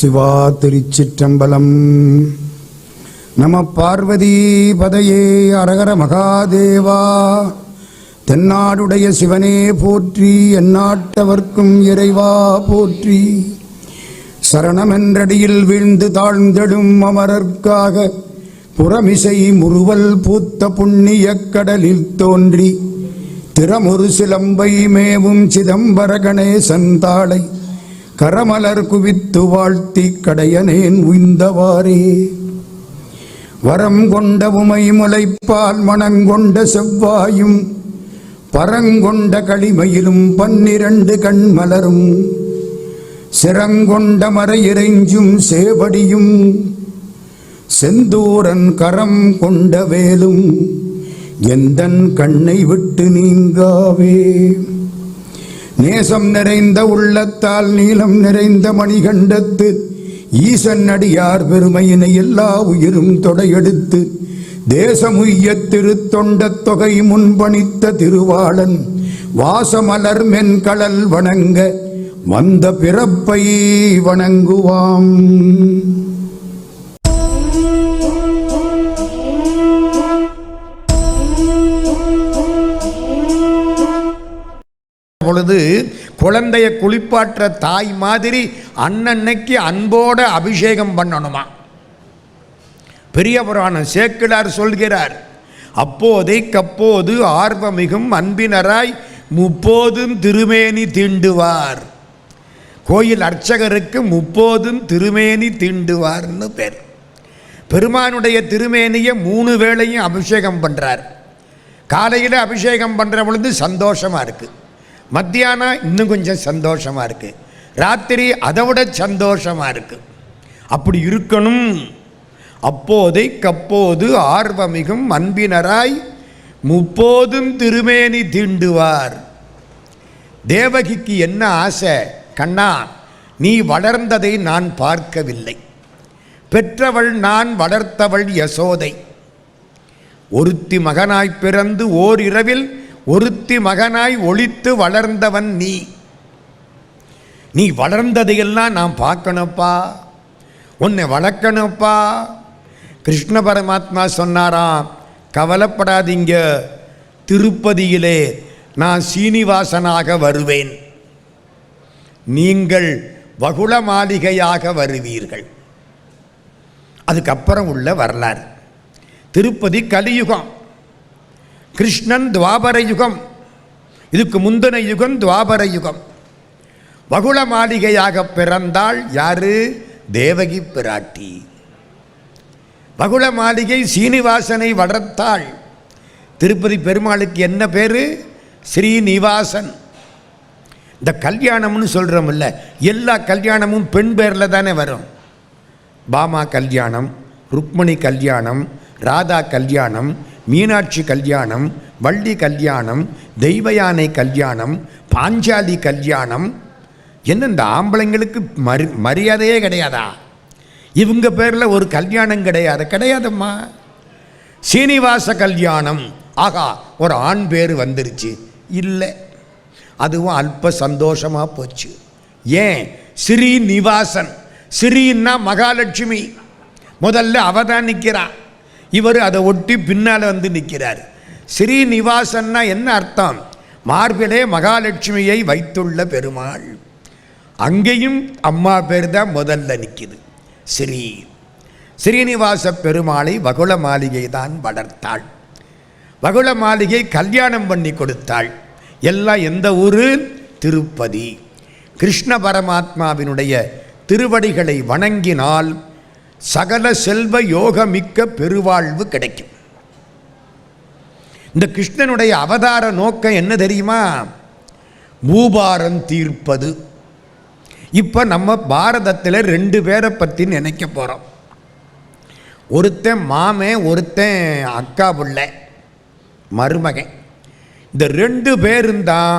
சிவா திருச்சிற்றம்பலம். நம பார்வதி பதையே அரகர மகாதேவா. தென்னாடுடைய சிவனே போற்றி, எந்நாட்டவர்க்கும் இறைவா போற்றி. சரணமென்றடியில் வீழ்ந்து தாழ்ந்தெடும் அமரர்க்காக புறமிசை முறுவல் பூத்த புண்ணிய கடலில் தோன்றி திறமொரு சிலம்பை மேவும் சிதம்பர கணேசன் தாளை கரமலர் குவித்து வாழ்த்தி கடையனேன் உய்ந்தவாறே. வரம் கொண்ட உமை முளைப்பால் மணங்கொண்ட செவ்வாயும் பரங்கொண்ட களிமையிலும் 12 கண்மலரும் சிறங்கொண்ட மறையிறைஞ்சும் சேவடியும் செந்தூரன் கரம் கொண்ட வேலும் எந்தன் கண்ணை விட்டு நீங்காவே. நேசம் நிறைந்த உள்ளத்தால் நீளம் நிறைந்த மணிகண்டத்து ஈசன் அடியார் பெருமையினை எல்லா உயிரும் தொடையெடுத்து தேசமுய்ய திருத்தொண்ட தொகை முன்பணித்த திருவாளன் வாசமலர் மென்கடல் வணங்க வந்த பிறப்பை வணங்குவாம். பொழுது குழந்தைய குளிப்பாற்ற தாய் மாதிரி அன்னன்னைக்கு அன்போட அபிஷேகம் பண்ணணுமா. பெரிய புராணம் சேக்கிழார் சொல்கிறார், அப்போதைக்கப்போது ஆர்வமிகும் அன்பினராய் 30 திருமேனி தீண்டுவார். கோயில் அர்ச்சகருக்கு 30 திருமேனி தீண்டுவார்னு பேர். பெருமானுடைய திருமேனியை 3 வேளையும் அபிஷேகம் பண்ணுறார். காலையில் அபிஷேகம் பண்ணுற பொழுது சந்தோஷமாக இருக்குது, மத்தியானம் இன்னும் கொஞ்சம் சந்தோஷமாக இருக்குது, ராத்திரி அதை விட சந்தோஷமாக இருக்குது. அப்படி இருக்கணும். அப்போதைக்கப்போது ஆர்வமிகும் அன்பினராய் 30 திருமேனி தீண்டுவார். தேவகிக்கு என்ன ஆசை? கண்ணா, நீ வளர்ந்ததை நான் பார்க்கவில்லை. பெற்றவள் நான், வளர்த்தவள் யசோதை. ஒருத்தி மகனாய் பிறந்து ஓரிரவில் ஒருத்தி மகனாய் ஒளித்து வளர்ந்தவன் நீ. நீ வளர்ந்ததையெல்லாம் நான் பார்க்கணுப்பா, உன்னை வளர்க்கணுப்பா. கிருஷ்ண பரமாத்மா சொன்னாராம், கவலைப்படாதீங்க, திருப்பதியிலே நான் சீனிவாசனாக வருவேன், நீங்கள் வகுள மாளிகையாக வருவீர்கள். அதுக்கப்புறம் உள்ள வரலாறு. திருப்பதி கலியுகம், கிருஷ்ணன் துவாபர யுகம், இதுக்கு முந்தின யுகம் துவாபர யுகம். வகுள மாளிகையாக பிறந்தாள் யாரு? தேவகி பிராட்டி. வகுள மாளிகை சீனிவாசனை வளர்த்தாள். திருப்பதி பெருமாளுக்கு என்ன பேரு? ஸ்ரீனிவாசன். இந்த கல்யாணம்னு சொல்கிறோம்ல, எல்லா கல்யாணமும் பெண் பேரில் தானே வரும். பாமா கல்யாணம், ருக்மணி கல்யாணம், ராதா கல்யாணம், மீனாட்சி கல்யாணம், வள்ளி கல்யாணம், தெய்வயானை கல்யாணம், பாஞ்சாலி கல்யாணம். என்ன இந்த ஆம்பளைங்களுக்கு மரியாதையே கிடையாதா? இவங்க பேரில் ஒரு கல்யாணம் கிடையாதம்மா. சீனிவாச கல்யாணம், ஆகா ஒரு ஆண் பேர் வந்துருச்சு. இல்லை, அதுவும் அல்ப சந்தோஷமாக போச்சு. ஏன்? ஸ்ரீனிவாசன். ஸ்ரீன்னா மகாலட்சுமி, முதல்ல அவ தான் நிற்கிறான், இவர் அதை ஒட்டி பின்னால் வந்து நிற்கிறார். ஸ்ரீனிவாசன்னா என்ன அர்த்தம்? மார்பிலே மகாலட்சுமியை வைத்துள்ள பெருமாள். அங்கேயும் அம்மா பேர் தான் முதல்ல நிற்கிது, ஸ்ரீனிவாச பெருமாளை வகுள மாளிகை தான் வளர்த்தாள். வகுள மாளிகை கல்யாணம் பண்ணி கொடுத்தாள். எல்லாம் எந்த ஊர்? திருப்பதி. கிருஷ்ண பரமாத்மாவினுடைய திருவடிகளை வணங்கினால் சகல செல்வ யோகமிக்க பெருவாழ்வு கிடைக்கும். இந்த கிருஷ்ணனுடைய அவதார நோக்கம் என்ன தெரியுமா? பூபாரம் தீர்ப்பது. இப்போ நம்ம பாரதத்தில் 2 பேரை பற்றி நினைக்க போகிறோம். ஒருத்தன் மாமன், ஒருத்தன் அக்கா பிள்ளை மருமகன். இந்த 2 பேரும் தான்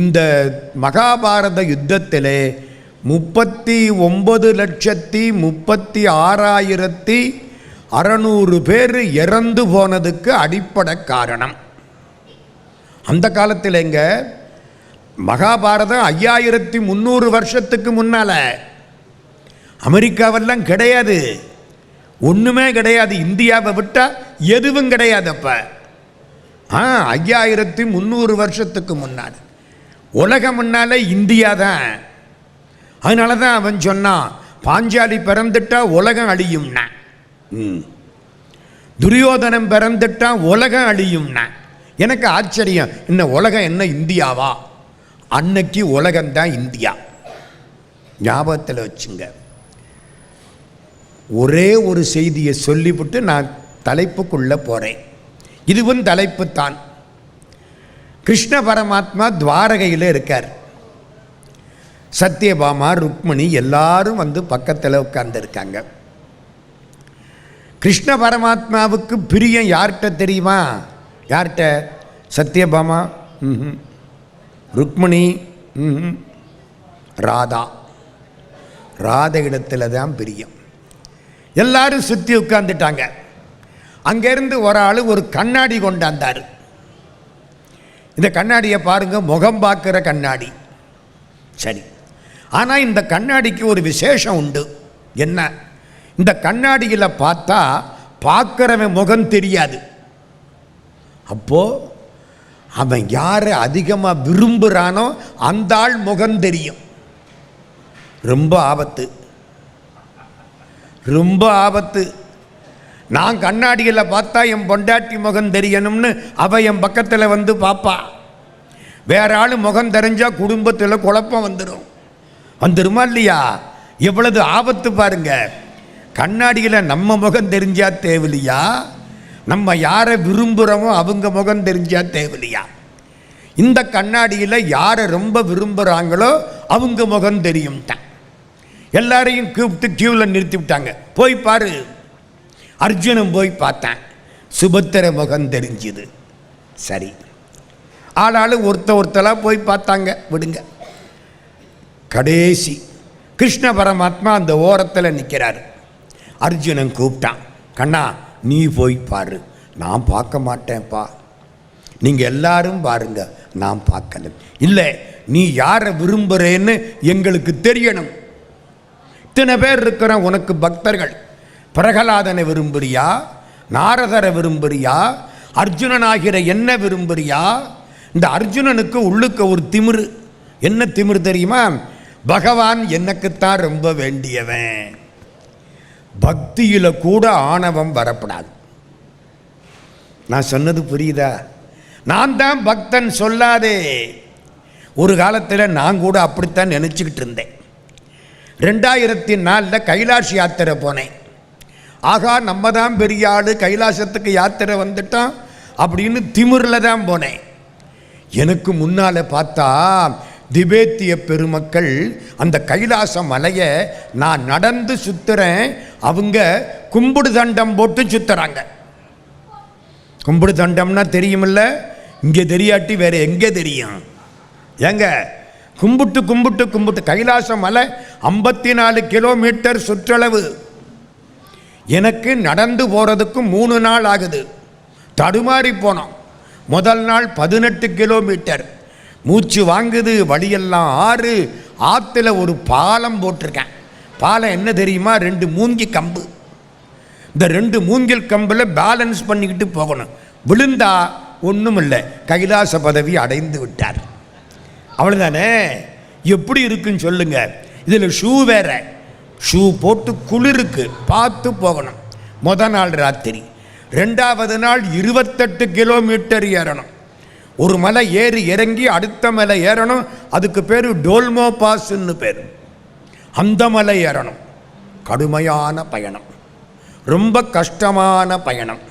இந்த மகாபாரத யுத்தத்தில் 39,36,600 பேர் இறந்து போனதுக்கு அடிப்படை காரணம். அந்த காலத்தில் எங்க மகாபாரதம் 5300 வருஷத்துக்கு முன்னால அமெரிக்காவெல்லாம் கிடையாது, ஒன்றுமே கிடையாது. இந்தியாவை விட்டால் எதுவும் கிடையாது. அப்போ 5300 வருஷத்துக்கு முன்னாடி உலகம் முன்னாலே இந்தியா தான். அதனால தான் அவன் சொன்னான், பாஞ்சாலி பிறந்துட்டா உலகம் அழியும்னா, துரியோதனம் பிறந்துட்டா உலகம் அழியும்னா. எனக்கு ஆச்சரியம், இன்னும் உலகம் என்ன இந்தியாவா? அன்னைக்கு உலகம்தான் இந்தியா. ஞாபகத்தில் வச்சுங்க. ஒரே ஒரு செய்தியை சொல்லிவிட்டு நான் தலைப்புக்குள்ளே போகிறேன். இதுவும் தலைப்பு தான். கிருஷ்ண பரமாத்மா துவாரகையில் இருக்கார். சத்யபாமா, ருக்மணி எல்லாரும் வந்து பக்கத்தில் உட்கார்ந்துருக்காங்க. கிருஷ்ண பரமாத்மாவுக்கு பிரியம் யார்கிட்ட தெரியுமா? யார்கிட்ட? சத்யபாமா, ருக்மணி, ராதா. ராத இடத்துல தான் பிரியம். எல்லாரும் சுற்றி உட்கார்ந்துட்டாங்க. அங்கேருந்து ஒரு ஆள் ஒரு கண்ணாடி கொண்டாந்தார். இந்த கண்ணாடியை பாருங்க, முகம் பார்க்குற கண்ணாடி. சரி, ஆனால் இந்த கண்ணாடிக்கு ஒரு விசேஷம் உண்டு. என்ன? இந்த கண்ணாடியில் பார்த்தா பார்க்குறவன் முகம் தெரியாது. அப்போது அவன் யாரை அதிகமாக விரும்புகிறானோ அந்த ஆள் முகம் தெரியும். ரொம்ப ஆபத்து, ரொம்ப ஆபத்து. நான் கண்ணாடியில் பார்த்தா என் பொண்டாட்டி முகம் தெரியணும்னு அவள் என் பக்கத்தில் வந்து பார்ப்பா. வேற ஆள் முகம் தெரிஞ்சால் குடும்பத்தில் குழப்பம் வந்துடுமா இல்லையா? எவ்வளவு ஆபத்து பாருங்க. கண்ணாடியில் நம்ம முகம் தெரிஞ்சா தேவையில்லையா? நம்ம யாரை விரும்புகிறோமோ அவங்க முகம் தெரிஞ்சா தேவையில்லையா? இந்த கண்ணாடியில் யாரை ரொம்ப விரும்புகிறாங்களோ அவங்க முகம் தெரியும் தான். எல்லாரையும் கூப்பிட்டு கியூவில் நிறுத்தி விட்டாங்க. போய் பாரு. அர்ஜுனன் போய் பார்த்தான், சுபத்திர முகம் தெரிஞ்சுது. சரி, ஆளாளு ஒருத்தலாக போய் பார்த்தாங்க. விடுங்க. கடைசி கிருஷ்ண பரமாத்மா அந்த ஓரத்தில் நிற்கிறார். அர்ஜுனன் கூப்பிட்டான், கண்ணா நீ போய் பாரு. நான் பார்க்க மாட்டேன்ப்பா, நீங்கள் எல்லாரும் பாருங்க, நான் பார்க்கல. இல்லை, நீ யாரை விரும்புகிறேன்னு எங்களுக்கு தெரியணும். இத்தனை பேர் இருக்கிற உனக்கு பக்தர்கள். பிரகலாதனை விரும்புறியா? நாரதரை விரும்புறியா? அர்ஜுனனாகிற என்ன விரும்புறியா? இந்த அர்ஜுனனுக்கு உள்ளுக்க ஒரு திமிரு. என்ன திமிரு தெரியுமா? பகவான் எனக்குத்தான் ரொம்ப வேண்டியவன். பக்தியில் கூட ஆணவம் வரப்படாது. நான் சொன்னது புரியுதா? நான் தான் பக்தன் சொல்லாதே. ஒரு காலத்தில் நான் கூட அப்படித்தான் நினச்சிக்கிட்டு இருந்தேன். 2004 கைலாஷ் யாத்திரை போனேன். ஆகா, நம்ம தான் பெரிய ஆள், கைலாசத்துக்கு யாத்திரை வந்துட்டோம் அப்படின்னு திமிரில் தான் போனேன். எனக்கு முன்னால் பார்த்தா திபேத்திய பெருமக்கள் அந்த கைலாச மலையை நான் நடந்து சுற்றுறேன், அவங்க கும்பிடு தண்டம் போட்டு சுற்றுறாங்க. கும்பிடு தண்டம்னா தெரியுமில்ல? இங்கே தெரியாட்டி வேறு எங்கே தெரியும்? ஏங்க, கும்பிட்டு கும்பிட்டு கும்பிட்டு கைலாச மலை 54 கிலோமீட்டர் சுற்றளவு. எனக்கு நடந்து போகிறதுக்கு 3 நாள் ஆகுது. தடுமாறி போனோம். முதல் நாள் 18 கிலோமீட்டர். மூச்சு வாங்குது, வழியெல்லாம் ஆறு. ஆற்றுல ஒரு பாலம் போட்டிருக்கேன். பாலம் என்ன தெரியுமா? 2 மூங்கி கம்பு. இந்த 2 மூங்கில் கம்பில் பேலன்ஸ் பண்ணிக்கிட்டு போகணும். விழுந்தா ஒன்றும் இல்லை, கைலாச பதவி அடைந்து விட்டார். அவ்வளோதானே? எப்படி இருக்குன்னு சொல்லுங்க. இதில் ஷூ வேற. ஷூ போட்டு குளிருக்கு பார்த்து போகணும். நாள் ராத்திரி. 2வது நாள் 28 கிலோமீட்டர் ஏறணும். ஒரு மலை ஏறி இறங்கி அடுத்த மலை ஏறணும். அதுக்கு பேர் டோல்மோ பாஸ்ன்னு பேர். அந்த மலை ஏறணும். கடுமையான பயணம், ரொம்ப கஷ்டமான பயணம்,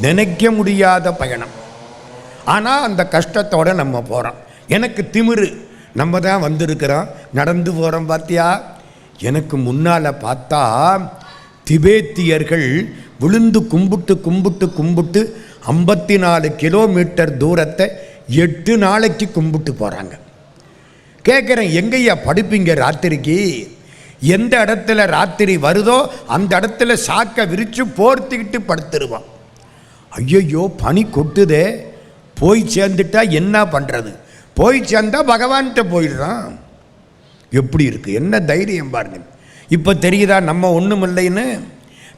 நினைக்க முடியாத பயணம். ஆனால் அந்த கஷ்டத்தோடு நம்ம போகிறோம். எனக்கு திமிரு. நம்ம தான் வந்திருக்கிறோம், நடந்து போகிறோம். பார்த்தியா? எனக்கு முன்னால் பார்த்தா திபேத்தியர்கள் விழுந்து கும்பிட்டு கும்பிட்டு கும்பிட்டு 54 கிலோமீட்டர் தூரத்தை 8 நாளைக்கு கும்பிட்டு போகிறாங்க. கேட்குறேன், எங்கய்யா படுப்பீங்க ராத்திரிக்கு? எந்த இடத்துல ராத்திரி வருதோ அந்த இடத்துல சாக்கை விரித்து போர்த்திக்கிட்டு படுத்துருவோம். ஐயோ, பனி கொட்டுதே, போய் சேர்ந்துட்டா என்ன பண்ணுறது? போய் சேர்ந்தா பகவான்கிட்ட போயிடுறான். எப்படி இருக்குது? என்ன தைரியம் பாருங்க. இப்போ தெரியுதா நம்ம ஒன்றும் இல்லைன்னு?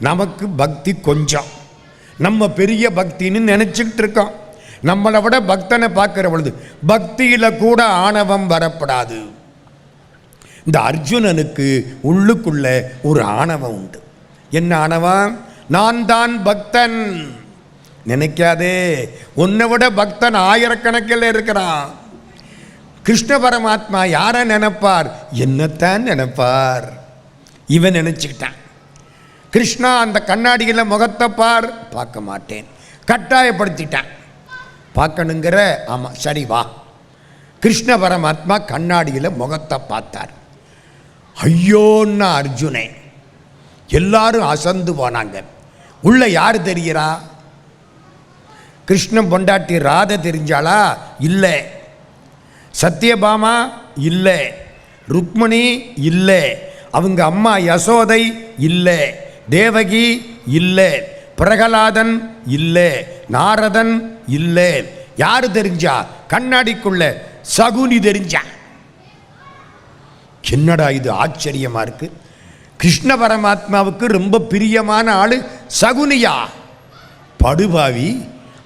நமக்கு பக்தி கொஞ்சம், நம்ம பெரிய பக்தின்னு நினச்சிக்கிட்டு இருக்கோம். நம்மளை விட பக்தனை பார்க்குற பொழுது பக்தியில் கூட ஆணவம் வரப்படாது. இந்த அர்ஜுனனுக்கு உள்ளுக்குள்ள ஒரு ஆணவம் உண்டு. என்ன ஆணவம்? நான் தான் பக்தன். நினைக்காதே, உன்னை விட பக்தன் ஆயிரக்கணக்கில் இருக்கிறான். கிருஷ்ண பரமாத்மா யாரை நினைப்பார்? என்னத்தான் நினைப்பார். இவன் நினைச்சுக்கிட்டான். கிருஷ்ணா அந்த கண்ணாடியில் முகத்தை பார், பார்க்க மாட்டேன், கட்டாயப்படுத்திட்டான். பார்க்கணுங்கிற? ஆமாம், சரி வா. கிருஷ்ண பரமாத்மா கண்ணாடியில் முகத்தை பார்த்தார். ஐயோன்னா அர்ஜுனே, எல்லாரும் அசந்து போனாங்க. உள்ள யார் தெரிகிறா? கிருஷ்ணன் பொண்டாட்டி ராதை தெரிஞ்சாளா? இல்லை. சத்யபாமா இல்லை. ருக்மணி இல்லை. அவங்க அம்மா யசோதை இல்லை. தேவகி இல்லை. பிரகலாதன் இல்லை. நாரதன் இல்லை. யாரு தெரிஞ்சா? கண்ணாடிக்குள்ள சகுனி தெரிஞ்சா. என்னடா இது ஆச்சரியமா இருக்கு. கிருஷ்ண பரமாத்மாவுக்கு ரொம்ப பிரியமான ஆளு சகுனியா? படுபாவி,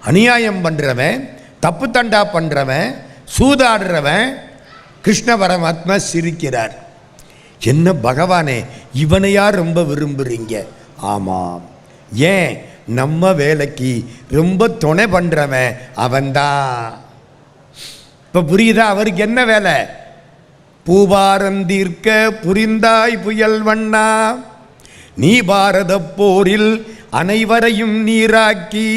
அநியாயம் பண்றவன், தப்பு தண்டா பண்றவன், சூதாடுறவன். கிருஷ்ண பரமாத்மா சிரிக்கிறார். என்ன பகவானே, இவனையா ரொம்ப விரும்புறீங்க? ஆமாம். ஏன்? நம்ம வேலைக்கு ரொம்ப துணை பண்றவன் அவன்தான். இப்ப புரியுதா? அவருக்கு என்ன வேலை? பூபாரந்தீர்க்க புரிந்தாய் புயல் வண்ணா, நீ பாரத போரில் அனைவரையும் நீராக்கி.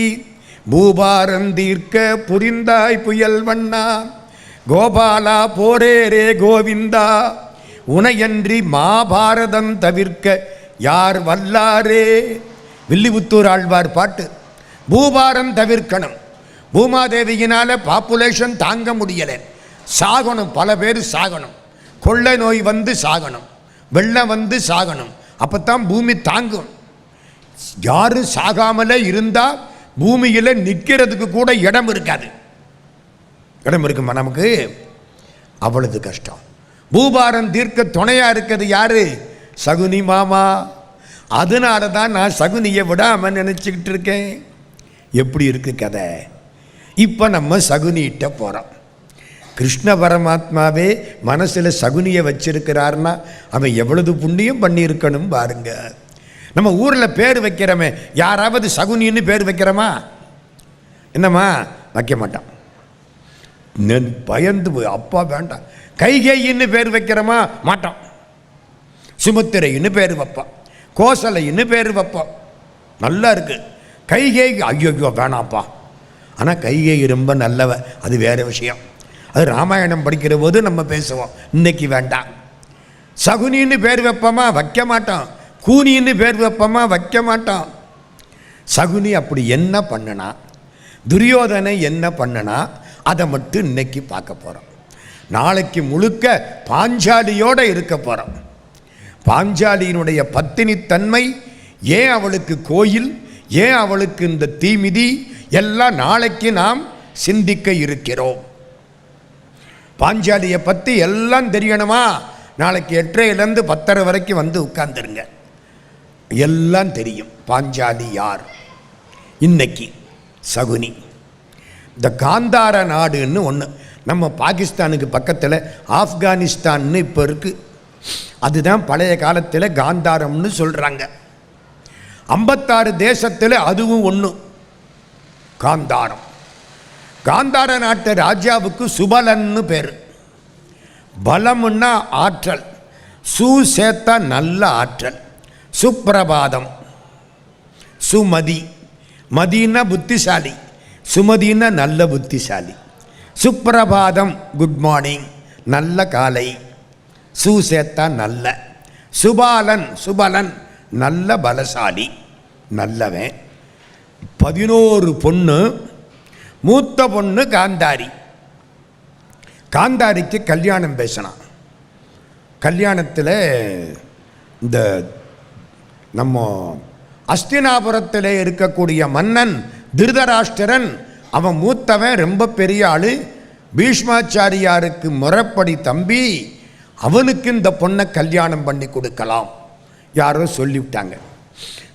பூபாரந்தீர்க்க புரிந்தாய் புயல் வண்ணா, கோபாலா போரேரே கோவிந்தா, உனையன்றி மாபாரதம் தவிர்க்க யார் வல்லாரே. வில்லிபுத்தூர் ஆழ்வார் பாட்டு. பூபாரம் தவிர்க்கணும். பூமாதேவியினால பாப்புலேஷன் தாங்க முடியலை, சாகணும். பல பேர் சாகணும். கொள்ளை நோய் வந்து சாகணும், வெள்ளம் வந்து சாகணும். அப்பத்தான் பூமி தாங்கும். யாரும் சாகாமலே இருந்தால் பூமியில் நிற்கிறதுக்கு கூட இடம் இருக்காது. இடம் இருக்குமா நமக்கு? அவ்வளவு கஷ்டம். பூபாரம் தீர்க்க துணையா இருக்கிறது யாரு? சகுனி மாமா. அதனால தான் நான் சகுனியை விடாம நினைச்சுக்கிட்டு இருக்கேன். எப்படி இருக்கு கதை? இப்போ நம்ம சகுனிகிட்ட போறோம். கிருஷ்ண பரமாத்மாவே மனசுல சகுனியை வச்சிருக்கிறார்னா அவன் எவ்வளவு புண்ணியம் பண்ணியிருக்கணும் பாருங்க. நம்ம ஊர்ல பேர் வைக்கிறோமே, யாராவது சகுனின்னு பேர் வைக்கிறோமா? என்னம்மா? வைக்க மாட்டான். பயந்து போய் அப்பா வேண்டாம். கைகையின்னு பேர் வைக்கிறோமா? மாட்டோம். சுமுத்திரைன்னு பேர் வைப்பான், கோசலைன்னு பேர் வைப்பான். நல்லா இருக்கு. கைகை ஐயோ வேணாப்பா. ஆனால் கைகை ரொம்ப நல்லவ, அது வேற விஷயம். அது ராமாயணம் படிக்கிற போது நம்ம பேசுவோம். இன்னைக்கு வேண்டாம். சகுனின்னு பேர் வைப்போமா? வைக்க மாட்டோம். கூனின்னு பேர் வைப்போமா? வைக்க மாட்டோம். சகுனி அப்படி என்ன பண்ணனா, துரியோதனை என்ன பண்ணனா, அதை மட்டும் இன்னைக்கு பார்க்க போகிறோம். நாளைக்கு முழுக்க பாஞ்சாலியோடு இருக்க போகிறோம். பாஞ்சாலியினுடைய பத்தினித்தன்மை, ஏன் அவளுக்கு கோயில், ஏன் அவளுக்கு இந்த தீமிதி, எல்லாம் நாளைக்கு நாம் சிந்திக்க இருக்கிறோம். பாஞ்சாலியை பற்றி எல்லாம் தெரியணுமா? நாளைக்கு 8:30 10:30 வரைக்கும் வந்து உட்கார்ந்துருங்க. எல்லாம் தெரியும். பாஞ்சாலி யார்? இன்னைக்கு சகுனி. இந்த காந்தார நாடுன்னு ஒன்று நம்ம பாகிஸ்தானுக்கு பக்கத்தில் ஆப்கானிஸ்தான்னு இப்போ இருக்குது. அதுதான் பழைய காலத்தில் காந்தாரம்னு சொல்கிறாங்க. 56 தேசத்தில் அதுவும் ஒன்று காந்தாரம். காந்தார நாட்டு ராஜாவுக்கு சுபலன்னு பேர். பலம்னா ஆற்றல், சு சேர்த்தா நல்ல ஆற்றல். சுப்பிரபாதம். சுமதி, மதினா புத்திசாலி, சுமதினா நல்ல புத்திசாலி. சுப்பிரபாதம் குட் மார்னிங், நல்ல காலை. சு சேர்த்தா நல்ல. சுபாலன், சுபலன் நல்ல பலசாலி, நல்லவன். 11 பொண்ணு. மூத்த பொண்ணு காந்தாரி. காந்தாரிக்கு கல்யாணம் பேசினான். கல்யாணத்தில் இந்த நம்ம அஸ்தினாபுரத்தில் இருக்கக்கூடிய மன்னன் திருதராஷ்டிரன், அவன் மூத்தவன், ரொம்ப பெரிய ஆளு. பீஷ்மாச்சாரியாருக்கு முறைப்படி தம்பி, அவனுக்கு இந்த பொண்ணை கல்யாணம் பண்ணி கொடுக்கலாம் யாரோ சொல்லிவிட்டாங்க.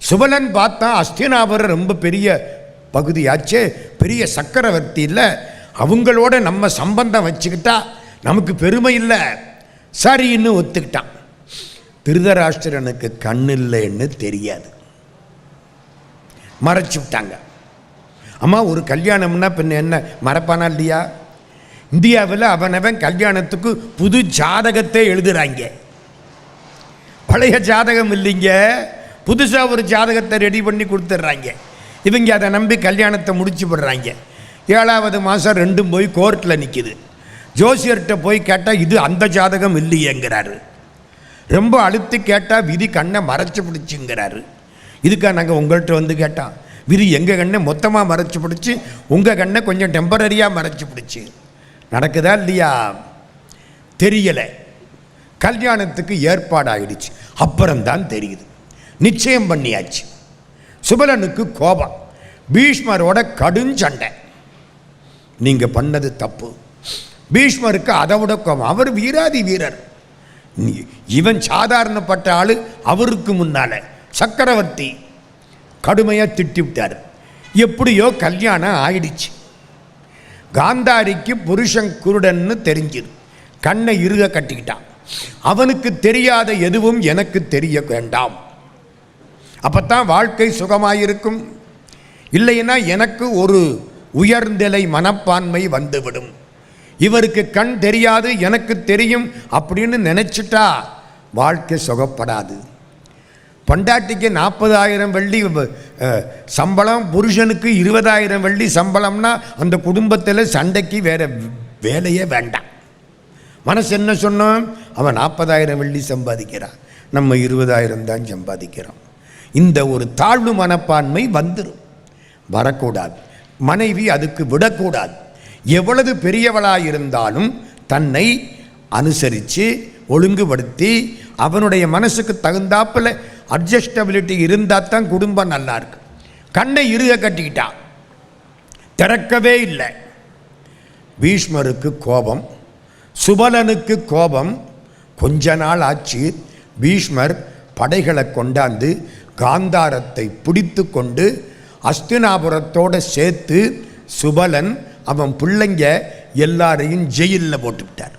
சுபலன் பார்த்தா அஸ்தினாபுரம் ரொம்ப பெரிய பகுதியாச்சே, பெரிய சக்கரவர்த்தி இல்லை, அவங்களோட நம்ம சம்பந்தம் வச்சுக்கிட்டா நமக்கு பெருமை இல்லை, சரின்னு ஒத்துக்கிட்டான். திருதராஷ்டிரனுக்கு கண்ணு இல்லைன்னு தெரியாது, மறைச்சு விட்டாங்க. அம்மா ஒரு கல்யாணம்னா பின்ன என்ன மறைப்பானா இல்லையா? இந்தியாவில் அவனவன் கல்யாணத்துக்கு புது ஜாதகத்தை எழுதுறாங்க. பழைய ஜாதகம் இல்லைங்க, புதுசாக ஒரு ஜாதகத்தை ரெடி பண்ணி கொடுத்துட்றாங்க. இவங்க அதை நம்பி கல்யாணத்தை முடிச்சு விடுறாங்க. 7வது மாதம் 2ம் போய் கோர்ட்டில் நிற்கிது. ஜோசியர்கிட்ட போய் கேட்டால் இது அந்த ஜாதகம் இல்லையேங்கிறாரு. ரொம்ப அழுத்தி கேட்டால் விதி கண்ணை மறைச்சி பிடிச்சுங்கிறாரு. இதுக்காக நாங்கள் உங்கள்கிட்ட வந்து கேட்டான், விதி எங்கள் கண்ணை மொத்தமாக மறைச்சி பிடிச்சி உங்கள் கண்ணை கொஞ்சம் டெம்பரரியாக மறைச்சி பிடிச்சி. நடக்குதா இல்லையா தெரியலை. கல்யாணத்துக்கு ஏற்பாடாயிடுச்சு. அப்புறம்தான் தெரியுது, நிச்சயம் பண்ணியாச்சு. சுபலனுக்கு கோபம், பீஷ்மரோட கடுஞ்சண்டை. நீங்கள் பண்ணது தப்பு. பீஷ்மருக்கு அதை விட கோபம், அவர் வீராதி வீரர், இவன் சாதாரணப்பட்ட ஆள். அவருக்கு முன்னால சக்கரவர்த்தி கடுமையாக திட்டிவிட்டார். எப்படியோ கல்யாணம் ஆயிடுச்சு. காந்தாரிக்கு புருஷன் குருடன்னு தெரிஞ்சிரு, கண்ணை இறுக கட்டிக்கிட்டான். அவனுக்கு தெரியாத எதுவும் எனக்கு தெரிய வேண்டாம், அப்பத்தான் வாழ்க்கை சுகமாயிருக்கும். இல்லைன்னா எனக்கு ஒரு உயர்நிலை மனப்பான்மை வந்துவிடும். இவருக்கு கண் தெரியாது, எனக்கு தெரியும் அப்படின்னு நினைச்சிட்டா வாழ்க்கை சுகப்படாது. பொண்டாட்டிக்கு 40,000 வெள்ளி சம்பளம், புருஷனுக்கு 20,000 வெள்ளி சம்பளம்னா அந்த குடும்பத்தில் சண்டைக்கு வேற வேலையே வேண்டாம். மனசு என்ன சொன்னோம், அவன் 40,000 வெள்ளி சம்பாதிக்கிறான், நம்ம 20,000 தான் சம்பாதிக்கிறோம். இந்த ஒரு தாழ்வு மனப்பான்மை வந்துடும், வரக்கூடாது. மனைவி அதுக்கு விடக்கூடாது. எவ்வளவு பெரியவளாயிருந்தாலும் தன்னை அனுசரித்து ஒழுங்குபடுத்தி அவனுடைய மனசுக்கு தகுந்தாப்பில் அட்ஜஸ்டபிலிட்டி இருந்தால் தான் குடும்பம் நல்லா இருக்கு. கண்ணை இறுக கட்டிக்கிட்டான், திறக்கவே இல்லை. பீஷ்மருக்கு கோபம், சுபலனுக்கு கோபம். கொஞ்ச நாள் ஆச்சு. பீஷ்மர் படைகளை கொண்டாந்து காந்தாரத்தை பிடித்து கொண்டு அஸ்தினாபுரத்தோடு சேர்த்து சுபலன் அவன் பிள்ளைங்க எல்லாரையும் ஜெயிலில் போட்டுவிட்டார்.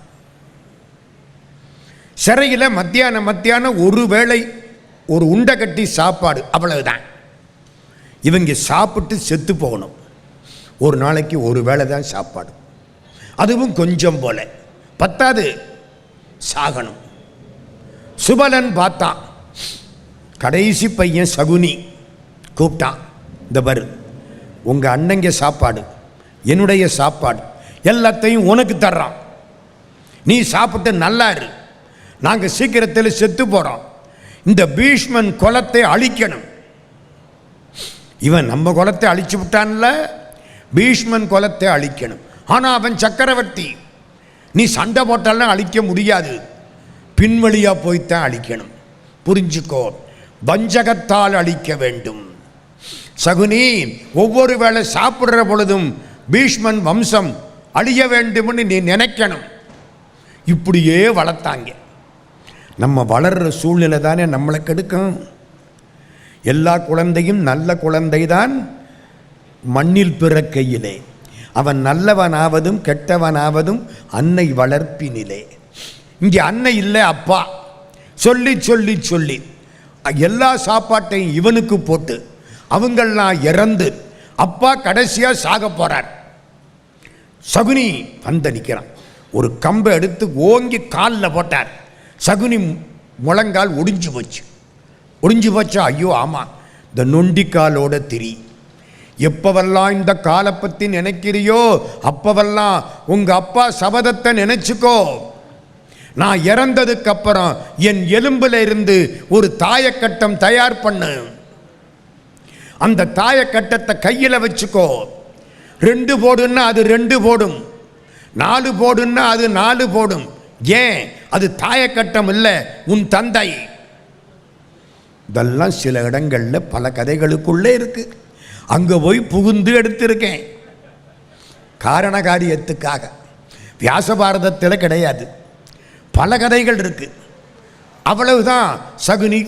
சிறையில் மத்தியானம் ஒரு வேளை ஒரு உண்டை கட்டி சாப்பாடு, அவ்வளவுதான். இவங்க சாப்பிட்டு செத்து போகணும். ஒரு நாளைக்கு ஒரு வேளை தான் சாப்பாடு, அதுவும் கொஞ்சம் போல பத்தாது, சாகணும். சுபலன் பார்த்தான். கடைசி பையன் சகுனி கூப்பிட்டான், இந்த பாரு உங்கள் அண்ணங்க சாப்பாடு, என்னுடைய சாப்பாடு எல்லாத்தையும் உனக்கு தர்றான், நீ சாப்பிட்டு நல்லா இரு, நாங்கள் சீக்கிரத்தில் செத்து போகிறோம். இந்த பீஷ்மன் குலத்தை அழிக்கணும். இவன் நம்ம குலத்தை அழிச்சு விட்டான்ல, பீஷ்மன் குலத்தை அழிக்கணும். ஆனால் அவன் சக்கரவர்த்தி, நீ சண்டை போட்டாலும் அழிக்க முடியாது, பின்வழியாக போய்த்தான் அழிக்கணும். புரிஞ்சுக்கோ, வஞ்சகத்தால் அழிக்க வேண்டும். சகுனி, ஒவ்வொரு வேளை சாப்பிட்ற பொழுதும் பீஷ்மன் வம்சம் அழிய வேண்டும்னு நீ நினைக்கணும். இப்படியே வளர்த்தாங்க. நம்ம வளர்கிற சூழ்நிலை தானே நம்மளை கெடுக்கும். எல்லா குழந்தையும் நல்ல குழந்தை தான் மண்ணில் பிறக்கையிலே, அவன் நல்லவனாவதும் கெட்டவனாவதும் அன்னை வளர்ப்பினிலே. இங்கே அன்னை இல்லை, அப்பா. சொல்லி சொல்லி சொல்லி எல்லா சாப்பாட்டையும் இவனுக்கு போட்டு அவங்கெல்லாம் இறந்து அப்பா கடைசியாக சாக போகிறார். சகுனி வந்து நிற்கிறான், ஒரு கம்பை எடுத்து ஓங்கி காலில் போட்டார். சகுனி முழங்கால் ஒடிஞ்சு போச்சு. ஒடிஞ்சு போச்சா? ஐயோ ஆமாம், இந்த நொண்டிக்காலோட திரி. எப்பவெல்லாம் இந்த காலை பற்றி நினைக்கிறியோ அப்பவெல்லாம் உங்கள் அப்பா சபதத்தை நினைச்சுக்கோ. நான் இறந்ததுக்கு அப்புறம் என் எலும்பில் இருந்து ஒரு தாயக்கட்டம் தயார் பண்ணு, அந்த தாயக்கட்டத்தை கையில் வச்சுக்கோ. 2 போடுன்னா அது 2 போடும், 4 போடுன்னா அது 4 போடும். ஏன்? அது தாயக்கட்டம் இல்லை, உன் தந்தை. இதெல்லாம் சில இடங்களில் பல கதைகளுக்குள்ளே இருக்கு. அங்கே போய் புகுந்து எடுத்திருக்கேன் காரண காரியத்துக்காக. வியாச பாரதத்தில் கிடையாது, பல கதைகள் இருக்கு. அவ்வளவுதான். சகுனி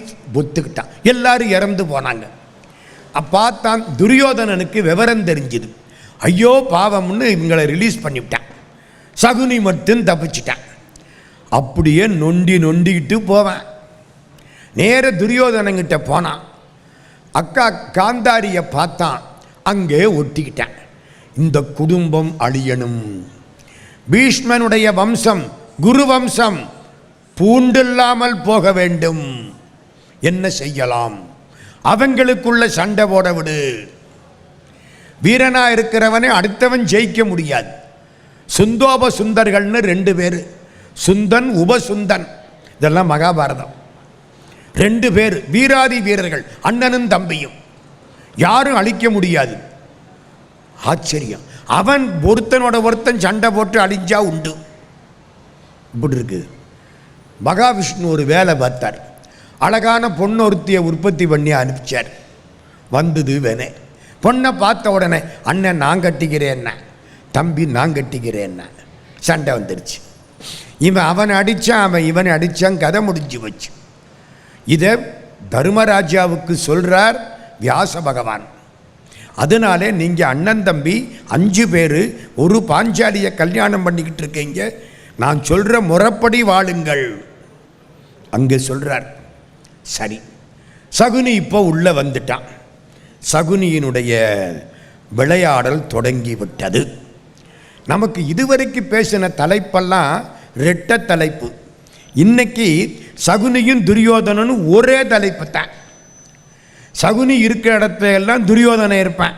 ஒத்துக்கிட்டான். எல்லாரும் இறந்து போனாங்க. பார்த்தான் துரியோதனனுக்கு விவரம் தெரிஞ்சுது. ஐயோ பாவம்னு இவங்களை ரிலீஸ் பண்ணிவிட்டான். சகுனி மட்டும் தப்பிச்சிட்டான். அப்படியே நொண்டிக்கிட்டு போவேன். நேர துரியோதனங்கிட்ட போனான். அக்கா காந்தாரியை பார்த்தான். அங்கே ஒட்டிக்கிட்டான். இந்த குடும்பம் அழியணும். பீஷ்மனுடைய வம்சம் குரு வம்சம் பூண்டில்லாமல் போக வேண்டும். என்ன செய்யலாம்? அவங்களுக்குள்ள சண்டை போட விடு. வீரனா இருக்கிறவனே அடுத்தவன் ஜெயிக்க முடியாது. சுந்தோப சுந்தர்கள்னு 2 பேர், சுந்தன் உபசுந்தன், இதெல்லாம் மகாபாரதம். 2 பேர் வீராதி வீரர்கள், அண்ணனும் தம்பியும், யாரும் அழிக்க முடியாது. ஆச்சரியம். அவன் ஒருத்தனோட ஒருத்தன் சண்டை போட்டு அழிஞ்சா உண்டு. இப்படி இருக்கு. மகாவிஷ்ணு ஒரு வேலை பார்த்தார். அழகான பொண்ணு ஒருத்தியை உற்பத்தி பண்ணி அனுப்பிச்சார். வந்தது வேணே. பொண்ணை பார்த்த உடனே அண்ணன் நான் கட்டிக்கிறேன், தம்பி நான் கட்டிக்கிறேன். சண்டை வந்துடுச்சு. இவன் அவனை அடித்தான், அவன் இவனை அடித்தான். கதை முடிஞ்சு வச்சு. இதை தர்மராஜாவுக்கு சொல்கிறார் வியாச பகவான். அதனாலே நீங்கள் அண்ணன் தம்பி 5 பேர் ஒரு பாஞ்சாலியை கல்யாணம் பண்ணிக்கிட்டு இருக்கீங்க. நான் சொல்கிற முறைப்படி வாழுங்கள். அங்கே சொல்கிறார். சரி. சகுனி இப்போ உள்ளே வந்துட்டான். சகுனியினுடைய விளையாடல் தொடங்கி விட்டது. நமக்கு இதுவரைக்கும் பேசின தலைப்பெல்லாம் 2 தலைப்பு. இன்னைக்கு சகுனியும் துரியோதனனும் ஒரே தலைப்பு தான். சகுனி இருக்கிற இடத்துல எல்லாம் துரியோதனை இருப்பான்.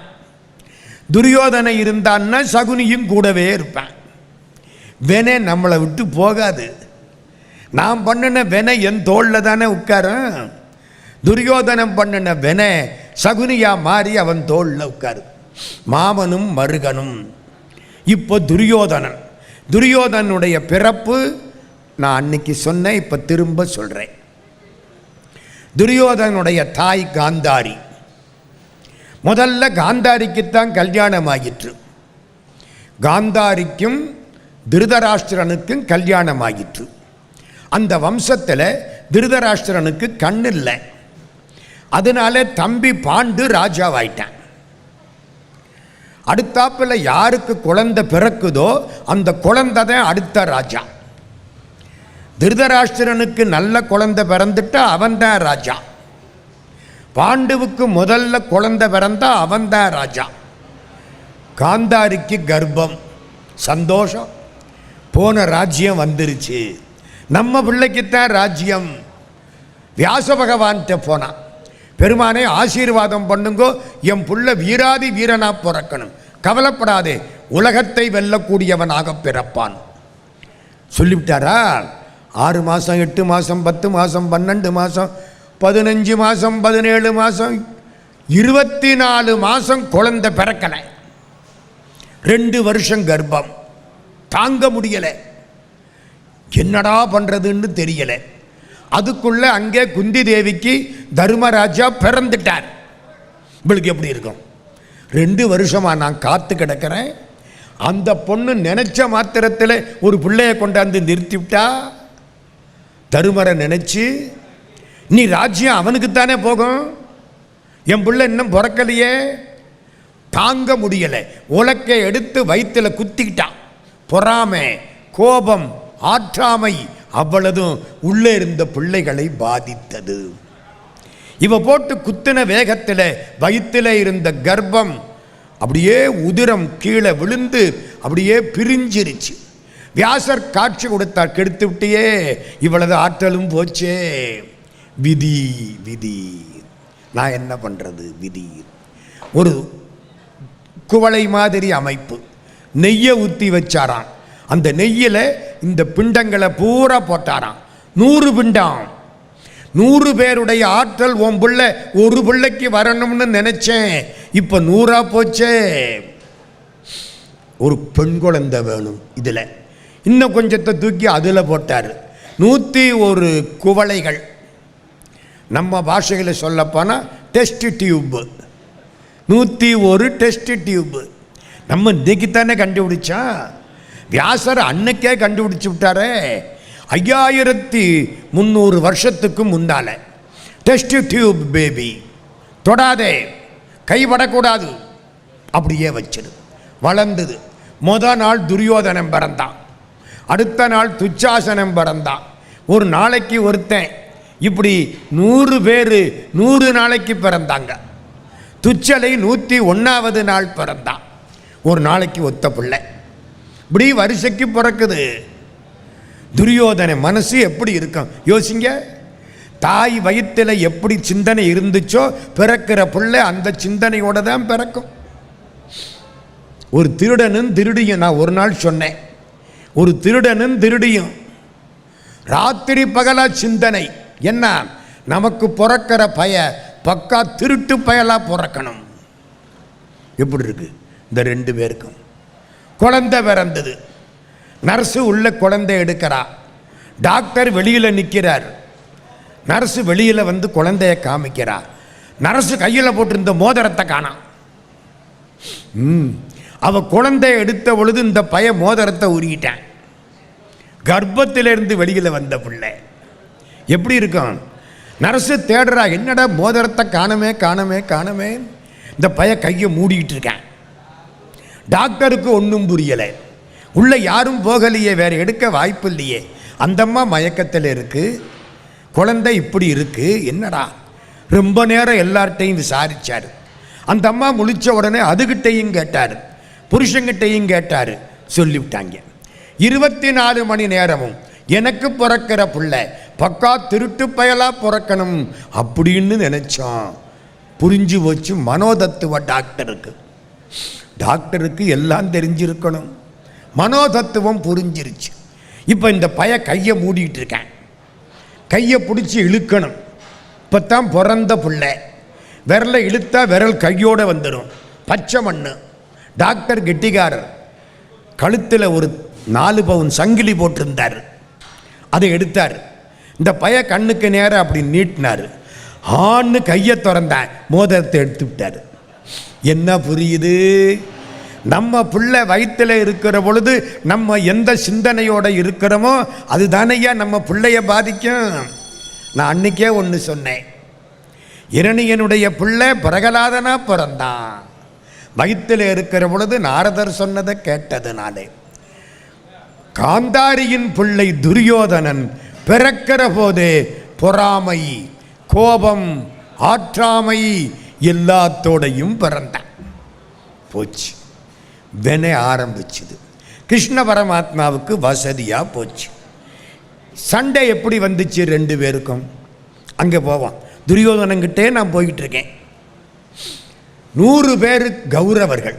துரியோதனை இருந்தான்னா சகுனியும் கூடவே இருப்பான். வெனை நம்மளை விட்டு போகாது. நான் பண்ணின வெனை என் தோளில் தானே உட்காரும். துரியோதனம் பண்ணின வெனை சகுனியா மாறி அவன் தோளில் உட்காரு. மாமனும் மருகனும். இப்போ துரியோதனுடைய பிறப்பு நான் அன்னைக்கு சொன்னேன், இப்போ திரும்ப சொல்கிறேன். துரியோதனுடைய தாய் காந்தாரி. முதல்ல காந்தாரிக்குத்தான் கல்யாணம் ஆயிற்று. காந்தாரிக்கும் திருதராஷ்டிரனுக்கும் கல்யாணம் ஆயிற்று. அந்த வம்சத்தில் திருதராஷ்டிரனுக்கு கண்ணு இல்லை. அதனால தம்பி பாண்டு ராஜாவாயிட்டான். அடுத்தாப்பில் யாருக்கு குழந்தை பிறக்குதோ அந்த குழந்தை தான் அடுத்த ராஜா. திருதராஷ்டிரனுக்கு நல்ல குழந்தை பிறந்துட்டா அவன்தான் ராஜா. பாண்டுவுக்கு முதல்ல குழந்தை பிறந்தா அவன்தான் ராஜா. காந்தாரிக்கு கர்ப்பம். சந்தோஷம். போன ராஜ்யம் வந்துருச்சு. நம்ம பிள்ளைக்குத்தான் ராஜ்யம். வியாச பகவான்கிட்ட போனான். பெருமானே ஆசீர்வாதம் பண்ணுங்கோ, என் புள்ள வீராதி வீரனா பிறக்கணும். கவலைப்படாதே, உலகத்தை வெல்லக்கூடியவனாக பிறப்பான் சொல்லிவிட்டாரா. 6 மாதம் 8 மாதம் 10 மாதம் 12 மாதம் 15 மாதம் 17 மாதம் 24 மாதம் குழந்தை பிறக்கலை. 2 வருஷம் கர்ப்பம். தாங்க முடியலை. என்னடா பண்ணுறதுன்னு தெரியலை. அதுக்குள்ள அங்கே குந்தி தேவிக்கு தர்மராஜா பிறந்துட்டார். இவளுக்கு எப்படி இருக்கும்? 2 வருஷமா நான் காத்து கிடக்கிறேன். அந்த பொண்ணு நினைச்ச மாத்திரத்தில் ஒரு பிள்ளைய கொண்டாந்து நிறுத்திவிட்டா. தருமரை நினைச்சு, நீ ராஜ்யம் அவனுக்குத்தானே போகும், என் பிள்ளை இன்னும் பிறக்கலையே. தாங்க முடியலை. உலக்கை எடுத்து வயிற்றில் குத்திக்கிட்டான். பொறாமை, கோபம், ஆற்றாமை அவ்வளதும் உள்ளே இருந்த பிள்ளைகளை பாதித்தது. இவ போட்டு குத்தின வேகத்தில் வயிற்றில் இருந்த கர்ப்பம் அப்படியே உதிரம் கீழே விழுந்து அப்படியே பிரிஞ்சிருச்சு. வியாசர் காட்சி கொடுத்தார். கெடுத்து விட்டியே, இவ்வளவு ஆற்றலும் போச்சே. விதி விதி, நான் என்ன பண்ணுறது? விதி. ஒரு குவளை மாதிரி அமைப்பு, நெய்யை ஊற்றி வச்சாராம். அந்த நெய்யில் இந்த பிண்டங்களை பூரா போட்டாராம். 100 பிண்டம். 100 பேருடைய ஆற்றல் உன் பிள்ளை ஒரு பிள்ளைக்கு வரணும்னு நினைச்சேன், இப்போ 100ஆ போச்சே. ஒரு பெண் குழந்தை வேணும். இதில் இன்னும் கொஞ்சத்தை தூக்கி அதில் போட்டார். 101 குவளைகள். நம்ம பாஷையில் சொல்லப்போனால் டெஸ்ட் டியூப்பு. 101 test tube. நம்ம இன்னைக்கு தானே கண்டுபிடிச்சா. வியாசர் அன்னைக்கே கண்டுபிடிச்சு விட்டாரே. 5300 வருஷத்துக்கு முன்னால டெஸ்ட் டியூப் பேபி, தொடாதே, கைப்படக்கூடாது, அப்படியே வச்சிடு. வளர்ந்தது. நாள் துரியோதனன் பிறந்தான், அடுத்த நாள் துச்சாசனம் பிறந்தான். ஒரு நாளைக்கு ஒருத்தன் இப்படி 100 பேர் 100 நாளைக்கு பிறந்தாங்க. துச்சலை 101வது நாள் பிறந்தான். ஒரு நாளைக்கு ஒத்த பிள்ளை. இப்படி வரிசைக்கு பிறக்குது. துரியோதன மனசு எப்படி இருக்கும் யோசிங்க. தாய் வயிற்றில் எப்படி சிந்தனை இருந்துச்சோ பிறக்கிற பிள்ளை அந்த சிந்தனையோட தான் பிறக்கும். ஒரு திருடனும் திருடியும், நான் ஒரு நாள் சொன்னேன், ஒரு திருடனும் திருடியும் ராத்திரி பகலா சிந்தனை என்ன, நமக்கு பிறக்கிற பய பக்கா திருட்டு பயலா பிறக்கணும். எப்படி இருக்கு இந்த 2 பேருக்கும்? குழந்தை பிறந்தது. நர்ஸு உள்ள குழந்தை எடுக்கிறா. டாக்டர் வெளியில் நிற்கிறார். நர்ஸு வெளியில் வந்து குழந்தைய காமிக்கிறா. நர்ஸு கையில் போட்டிருந்த மோதிரத்தை காணாம். அவ குழந்தைய எடுத்த பொழுது இந்த பய மோதிரத்தை உருகிட்டான். கர்ப்பத்திலிருந்து வெளியில் வந்த பிள்ளை எப்படி இருக்கும்? நர்ஸு தேடுறா, என்னடா மோதிரத்தை காணமே காணமே காணமே. இந்த பய கையை மூடிக்கிட்டு இருக்கான். டாக்டருக்கு ஒன்றும் புரியலை. உள்ள யாரும் போகலையே, வேற எடுக்க வாய்ப்பு இல்லையே. அந்தம்மா மயக்கத்தில் இருக்கு, குழந்தை இப்படி இருக்கு, என்னடா. ரொம்ப நேரம் எல்லார்ட்டையும் விசாரிச்சார். அந்த அம்மா முழிச்ச உடனே அதுகிட்டையும் கேட்டார், புருஷங்கிட்டையும் கேட்டார். சொல்லிவிட்டாங்க. 24 மணி நேரமும் எனக்கு பிறக்கிற பிள்ளை பக்கா திருட்டு பயலா பிறக்கணும் அப்படின்னு நினைச்சான். புரிஞ்சு போச்சு மனோதத்துவ டாக்டருக்கு. டாக்டருக்கு எல்லாம் தெரிஞ்சிருக்கணும். மனோதத்துவம் புரிஞ்சிருச்சு. இப்போ இந்த பய கையை மூடிட்டு இருக்கேன். கையை பிடிச்சி இழுக்கணும். இப்போ தான் பிறந்த பிள்ளை. விரலை இழுத்தா விரல் கையோடு வந்துடும். பச்சை மண்ணு. டாக்டர் கெட்டிக்காரர். கழுத்தில் ஒரு 4 பவுன் சங்கிலி போட்டிருந்தார். அதை எடுத்தார். இந்த பய கண்ணுக்கு நேரம் அப்படி நீட்டினார். ஆன்னு கையை திறந்தார், மோதிரத்தை எடுத்து விட்டார். என்ன புரியுது? நம்ம பிள்ளை வயிற்றில் இருக்கிற பொழுது நம்ம எந்த சிந்தனையோடு இருக்கிறோமோ அது தானையா நம்ம பிள்ளைய பாதிக்கும். நான் அன்னைக்கே ஒன்று சொன்னேன். இரணியனுடைய பிள்ளை பிரகலாதனா பிறந்தான். வயிற்றில் இருக்கிற பொழுது நாரதர் சொன்னதை கேட்டதுனாலே. காந்தாரியின் பிள்ளை துரியோதனன் பிறக்கிற போதே பொறாமை, கோபம், ஆற்றாமை எல்லாத்தோடையும் பிறந்தான். போச்சு, வென ஆரம்பிச்சுது. கிருஷ்ண பரமாத்மாவுக்கு வசதியா போச்சு. சண்டை எப்படி வந்துச்சு 2 பேருக்கும்? அங்கே போவான். துரியோதனங்கிட்டே நான் போயிட்டு இருக்கேன். 100 பேர் கௌரவர்கள்.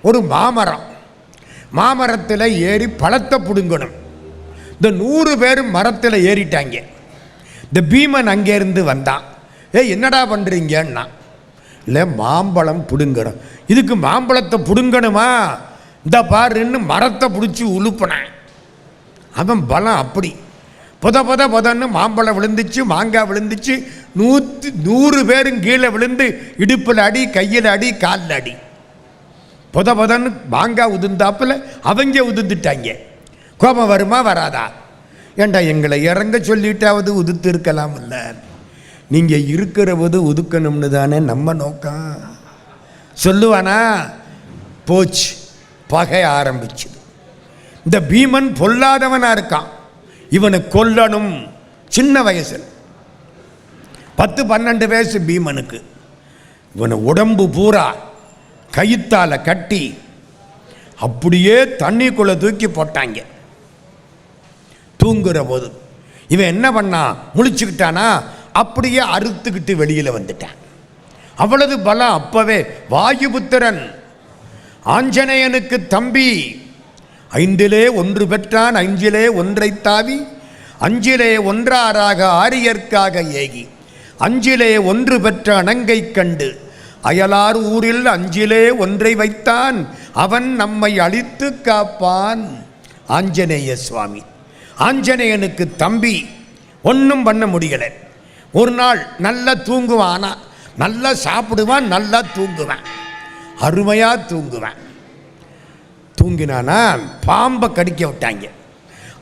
ஒரு மாமரம். மாமரத்தில் ஏறி பழத்தை பிடுங்கணும். இந்த 100 பேர் மரத்தில் ஏறிட்டாங்க. இந்த பீமன் அங்கேருந்து வந்தான். என்னடா பண்ணுறீங்கன்னா, இல்லை மாம்பழம் பிடுங்கணும். இதுக்கு மாம்பழத்தை பிடுங்கணுமா? இந்த பாருன்னு மரத்தை பிடிச்சி உழுப்பினான். அவன் பலம் அப்படி. பொதன்னு மாம்பழம் விழுந்துச்சு, மாங்காய் விழுந்துச்சு. 100 பேரும் கீழே விழுந்து இடுப்பில் அடி, கையில் அடி, காலில் அடி. பொதன்னு மாங்காய் உதிர்ந்தாப்பில் அவங்க உதிர்ந்துட்டாங்க. கோபம் வருமா வராதா? ஏண்டா எங்களை இறங்க சொல்லிட்டாவது உதுத்து இருக்கலாம் இல்லை? நீங்கள் இருக்கிறவது உதுக்கணும்னு தானே நம்ம நோக்கம். சொல்லுவானா? போச்சு, பகை ஆரம்பிச்சுது. இந்த பீமன் பொல்லாதவனா இருக்கான். இவனை கொல்லணும். சின்ன வயசில் 10-12 வயசு பீமனுக்கு. இவனை உடம்பு பூரா கயித்தால கட்டி அப்படியே தண்ணிக்குள்ள தூக்கி போட்டாங்க. தூங்குற போது இவன் என்ன பண்ணான்? முழிச்சுக்கிட்டானா? அப்படியே அறுத்துக்கிட்டு வெளியில் வந்துட்டான். அவ்வளவு பலம். அப்பவே வாயுபுத்திரன் ஆஞ்சநேயனுக்கு தம்பி. 5லே 1 பெற்றான், 5லே 1 தாவி, 5லே 1 ஆரியர்க்காக ஏகி, 5லே 1 பெற்ற அணங்கை கண்டு அயலார் ஊரில் 5லே 1 வைத்தான், அவன் நம்மை அழித்து காப்பான். ஆஞ்சநேய சுவாமி. ஆஞ்சநேயனுக்கு தம்பி. ஒன்றும் பண்ண முடியலை. ஒரு நாள் நல்லா தூங்குவானா, நல்லா சாப்பிடுவான், நல்லா தூங்குவான், அருமையாக தூங்குவான். தூங்கினானா பாம்பை கடிக்க விட்டாங்க.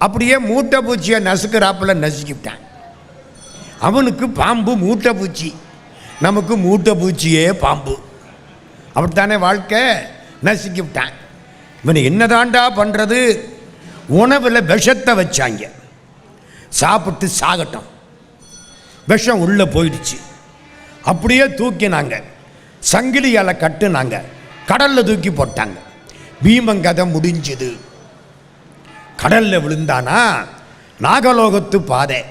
அப்படியே மூட்டை பூச்சியை நசுக்கிறாப்புல நசுக்கிவிட்டான். அவனுக்கு பாம்பு மூட்டை பூச்சி, நமக்கு மூட்டை பூச்சியே பாம்பு. அப்படித்தானே வாழ்க்கை. நசுக்கி விட்டான். இவனை என்னதாண்டா பண்ணுறது? உணவில் விஷத்தை வச்சாங்க, சாப்பிட்டு சாகட்டும். விஷம் உள்ளே போயிடுச்சு. அப்படியே தூக்கினாங்க, சங்கிலியால் கட்டுனாங்க, கடலில் தூக்கி போட்டாங்க. பீமங்கதை முடிஞ்சுது. கடலில் விழுந்தானா, நாகலோகத்து பாதை,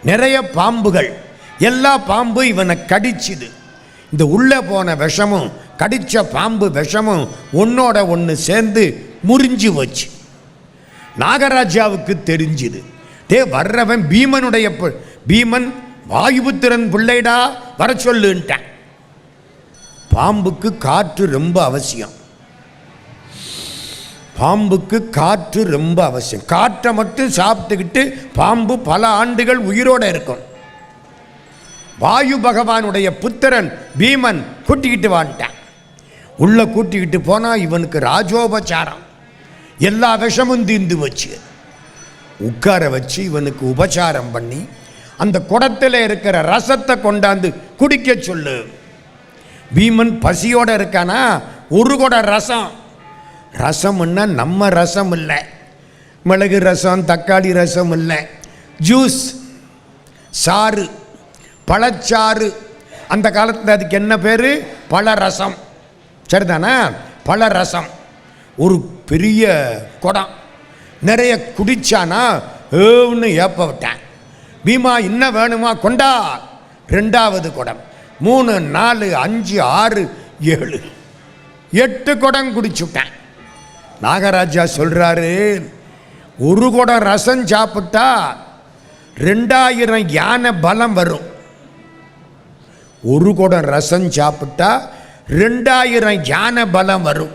நிறைய பாம்புகள், எல்லா பாம்பு இவனை கடிச்சுது. இந்த உள்ளே போன விஷமும் கடித்த பாம்பு விஷமும் ஒன்னோட ஒன்று சேர்ந்து முறிஞ்சு வச்சு. நாகராஜாவுக்கு தெரிஞ்சுது. வர்றவன் பீமனுடைய பீமன் வாயுபுத்திரன் பிள்ளைடா, வர சொல்லுன்ட்டான். பாம்புக்கு காற்று ரொம்ப அவசியம். பாம்புக்கு காற்று ரொம்ப அவசியம். காற்றை மட்டும் சாப்பிட்டுக்கிட்டு பாம்பு பல ஆண்டுகள் உயிரோடு இருக்கும். வாயு பகவானுடைய புத்திரன் பீமன் கூட்டிக்கிட்டு வந்துட்டான். உள்ள கூட்டிக்கிட்டு போனால் இவனுக்கு ராஜோபச்சாரம், எல்லா விஷமும் தீர்ந்து வச்சு உட்கார வச்சு இவனுக்கு உபச்சாரம் பண்ணி அந்த குடத்தில் இருக்கிற ரசத்தை கொண்டாந்து குடிக்க சொல்லு. பீமன் பசியோடு இருக்கானா, ஒரு குடம் ரசம். ரசம்னா நம்ம ரசம் இல்லை, மிளகு ரசம், தக்காளி ரசம் இல்லை, ஜூஸ், சாறு, பழச்சாறு. அந்த காலத்தில் அதுக்கு என்ன பேர்? பழரசம். சரிதானா? பழரசம். ஒரு பெரிய குடம் நிறைய குடிச்சானா ஏன்னு ஏப்ப விட்டேன். பீமா இன்னும் வேணுமா? கொண்டா. ரெண்டாவது குடம், 3, 4, 5, 6, 7, 8 குடம் குடிச்சுட்டேன். நாகராஜா சொல்றாரு, ஒரு குடம் ரசம் சாப்பிட்டா 2000 யானை பலம் வரும். ஒரு குடம் ரசம் சாப்பிட்டா 2000 யானை பலம் வரும்.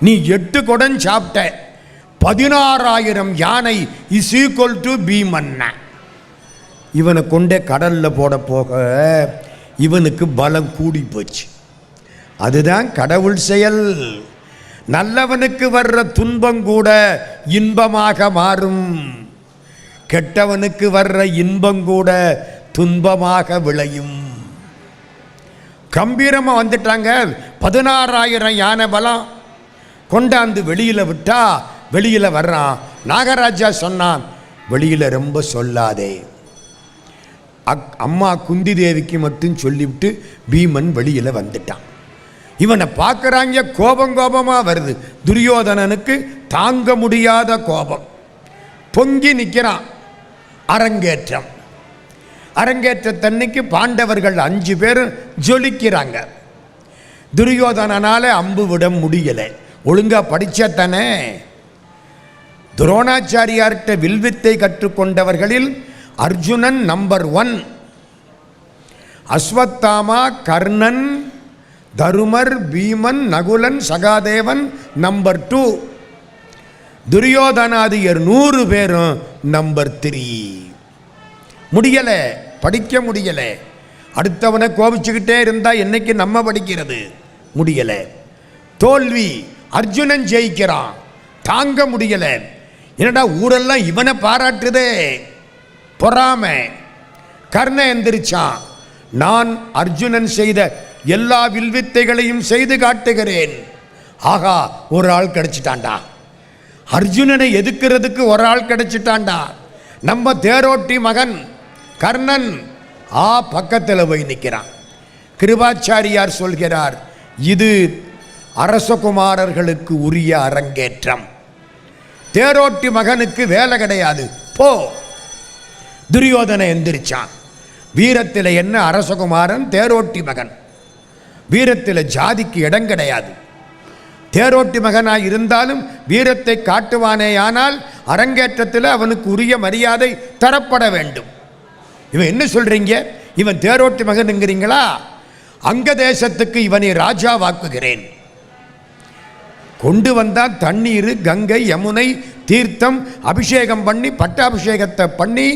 நீ 8 குடம் சாப்பிட்ட, 16000 யானை இஸ் ஈக்குவல் டு பீமன். இவனை கொண்டே கடலில் போட போக இவனுக்கு பலம் கூடி போச்சு. அதுதான் கடவுள் செயல். நல்லவனுக்கு வர்ற துன்பம் கூட இன்பமாக மாறும், கெட்டவனுக்கு வர்ற இன்பம் கூட துன்பமாக விளையும். கம்பீரமாக வந்துட்டாங்க. 16000 யானை பலம் கொண்டாந்து வெளியில் விட்டா வெளியில் வர்றான். நாகராஜா சொன்னான், வெளியில் ரொம்ப சொல்லாதே. அம்மா குந்தி தேவிக்கு மட்டும் சொல்லிவிட்டு பீமன் வெளியில் வந்துட்டான். இவனை பார்க்குறாங்க, கோபமாக வருது. துரியோதனனுக்கு தாங்க முடியாத கோபம், பொங்கி நிற்கிறான். அரங்கேற்றம். அரங்கேற்றத்தன்னைக்கு பாண்டவர்கள் 5 பேர் ஜொலிக்கிறாங்க. துரியோதனனால அம்பு விட முடியலை. ஒழுங்கா படித்தானே. துரோணாச்சாரியார்கிட்ட வில்வித்தை கற்றுக்கொண்டவர்களில் அர்ஜுனன் நம்பர் 1, அஸ்வத்தாமா, கர்ணன், தருமர், பீமன், நகுலன், சகாதேவன் நம்பர் 2, துரியோதனாதியர் 100 பேரும் நம்பர் 3. முடியலை, படிக்க முடியலை. அடுத்தவனை கோபிச்சுக்கிட்டே இருந்தா என்னைக்கு நம்ம படிக்கிறது? முடியலை. தோல்வி. அர்ஜுனன் ஜெயிக்கிறான், தாங்க முடியலை. என்னடா ஊரெல்லாம் இவனை பாராட்டுதே, பொறாமை. கர்ணன் எந்திரிச்சான், நான் அர்ஜுனன் செய்த எல்லா வில்வித்தைகளையும் செய்து காட்டுகிறேன். ஆகா, ஒரு ஆள் கிடைச்சிட்டான்டா. அர்ஜுனனை எதுக்கிறதுக்கு ஒரு ஆள் கிடைச்சிட்டான்டா. நம்ம தேரோட்டி மகன் கர்ணன் பக்கத்தில் போய் நிற்கிறான். கிருபாச்சாரியார் சொல்கிறார், இது அரசகுமாரர்களுக்கு உரிய அரங்கேற்றம். தேரோட்டி மகனுக்கு வேலை கிடையாது, போ. துரியோதனை எந்திரிச்சான். வீரத்தில் என்ன அரசகுமாரன், தேரோட்டி மகன். வீரத்தில் ஜாதிக்கு இடம் கிடையாது. தேரோட்டி மகனாய் இருந்தாலும் வீரத்தை காட்டுவானேயானால் அரங்கேற்றத்தில் அவனுக்கு உரிய மரியாதை தரப்பட வேண்டும். இவன் என்ன சொல்றீங்க? இவன் தேரோட்டி மகனுங்கிறீங்களா? அங்க தேசத்துக்கு இவனை ராஜா வாக்குகிறேன். கொண்டு வந்தான் தண்ணீர், கங்கை, யமுனை, தீர்த்தம், அபிஷேகம் பண்ணி பட்டாபிஷேகத்தை பண்ணி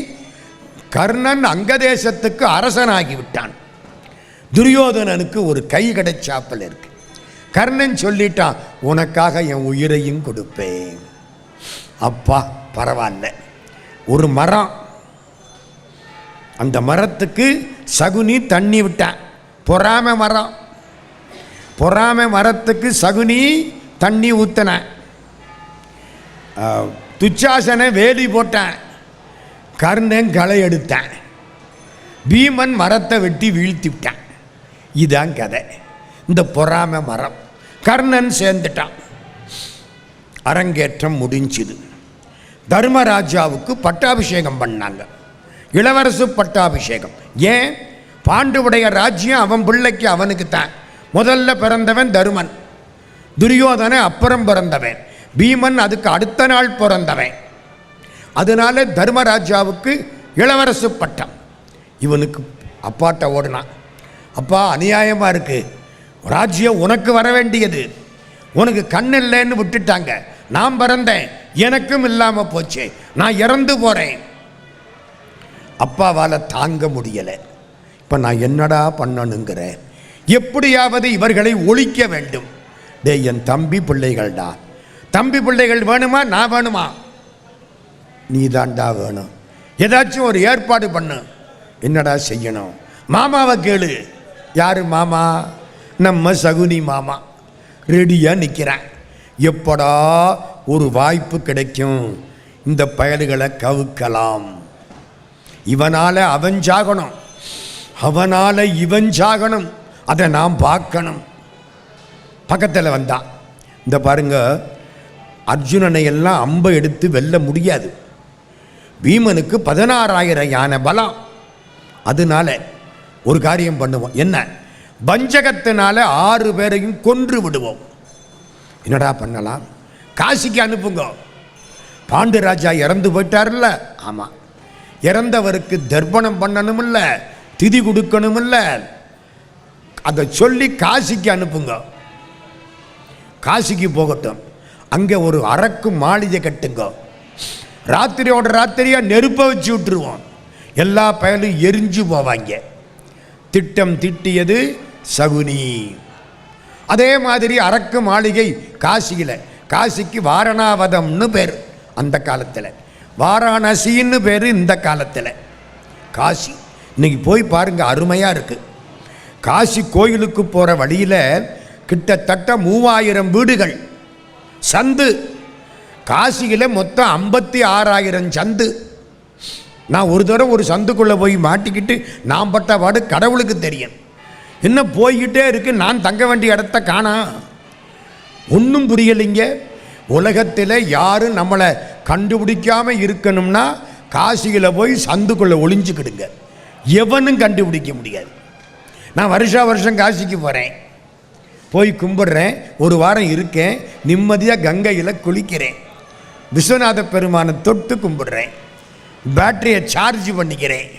கர்ணன் அங்க தேசத்துக்கு அரசனாகி விட்டான். துரியோதனனுக்கு ஒரு கை கிடைச்சாப்பல் இருக்கு. கர்ணன் சொல்லிட்டான், உனக்காக என் உயிரையும் கொடுப்பேன். அப்பா பரவாயில்ல. ஒரு மரம், அந்த மரத்துக்கு சகுனி தண்ணி விட்டான். பொறாமை மரம், பொறாமை மரத்துக்கு சகுனி தண்ணி ஊற்றின. துச்சாசனை வேலி போட்டான், கர்ணன் களை எடுத்தான், பீமன் மரத்தை வெட்டி வீழ்த்தி விட்டான். இதான் கதை. இந்த பொறாமை மரம். கர்ணன் சேர்ந்துட்டான். அரங்கேற்றம் முடிஞ்சுது. தர்மராஜாவுக்கு பட்டாபிஷேகம் பண்ணாங்க, இளவரசு பட்டாபிஷேகம். ஏன்? பாண்டுவுடைய ராஜ்யம் அவன் பிள்ளைக்கு, அவனுக்கு தான். முதல்ல பிறந்தவன் தருமன், துரியோதனை அப்புறம் பிறந்தவன், பீமன் அதுக்கு அடுத்த நாள் பிறந்தவன். அதனால தர்மராஜாவுக்கு இளவரசு பட்டம். இவனுக்கு அப்பாட்ட ஓடினான். அப்பா, அநியாயமாக இருக்கு, ராஜ்யம் உனக்கு வர வேண்டியது, உனக்கு கண் இல்லைன்னு விட்டுட்டாங்க, நான் பிறந்தேன், எனக்கும் இல்லாமல் போச்சு, நான் இறந்து போகிறேன். அப்பாவால் தாங்க முடியலை. இப்போ நான் என்னடா பண்ணணுங்கிற, எப்படியாவது இவர்களை ஒழிக்க வேண்டும். டே, என் தம்பி பிள்ளைகள்டா, தம்பி பிள்ளைகள் வேணுமா, நான் வேணுமா? நீ தாண்டா வேணும், ஏதாச்சும் ஒரு ஏற்பாடு பண்ணு. என்னடா செய்யணும்? மாமாவை கேளு. யாரு மாமா? நம்ம சகுனி மாமா ரெடியாக நிற்கிறேன். எப்படா ஒரு வாய்ப்பு கிடைக்கும், இந்த பயல்களை கவுக்கலாம். இவனால் அவன் சாகணும், அவனால் இவன் சாகணும், அதை நாம் பார்க்கணும். பக்கத்தில் வந்தான். இந்த பாருங்க, அர்ஜுனனை எல்லாம் அம்பை எடுத்து வெல்ல முடியாது. பீமனுக்கு 16,000 யானை பலம். அதனால ஒரு காரியம் பண்ணுவோம். என்ன? வஞ்சகத்தினால 6 பேரையும் கொன்று விடுவோம். என்னடா பண்ணலாம்? காசிக்கு அனுப்புங்க. பாண்டு ராஜா இறந்து போயிட்டார்ல. ஆமாம், இறந்தவருக்கு தர்ப்பணம் பண்ணணுமில்ல, திதி கொடுக்கணுமில்ல, அதை சொல்லி காசிக்கு அனுப்புங்க. காசிக்கு போகட்டும். அங்கே ஒரு அரக்கு மாளிகை கட்டுங்க. ராத்திரியோட ராத்திரியாக நெருப்பை வச்சு விட்டுருவோம். எல்லா பயலும் எரிஞ்சு போவாங்க. திட்டம் திட்டியது சகுனி. அதே மாதிரி அரக்கு மாளிகை காசியில், காசிக்கு வாரணாவதம்னு பேர் அந்த காலத்தில், வாரணாசின்னு பேர் இந்த காலத்தில். காசி இன்னைக்கு போய் பாருங்கள், அருமையாக இருக்குது. காசி கோயிலுக்கு போகிற வழியில் கிட்டத்தட்ட 3000 வீடுகள், சந்து. காசியில் மொத்தம் 56,000 சந்து. நான் ஒரு தடவை ஒரு சந்துக்குள்ளே போய் மாட்டிக்கிட்டு நான் பட்ட பாடு கடவுளுக்கு தெரியும். என்ன போய்கிட்டே இருக்கு, நான் தங்க வேண்டிய இடத்த காணா. ஒன்றும் புரியலைங்க. உலகத்தில் யாரும் நம்மளை கண்டுபிடிக்காமல் இருக்கணும்னா காசியில் போய் சந்துக்குள்ளே ஒளிஞ்சுக்கிடுங்க, எவனும் கண்டுபிடிக்க முடியாது. நான் வருஷம் காசிக்கு போகிறேன், போய் கும்பிட்றேன், ஒரு வாரம் இருக்கேன், நிம்மதியாக கங்கையில் குளிக்கிறேன், விஸ்வநாத பெருமானை தொட்டு கும்பிடுறேன், பேட்டரியை சார்ஜ் பண்ணிக்கிறேன்.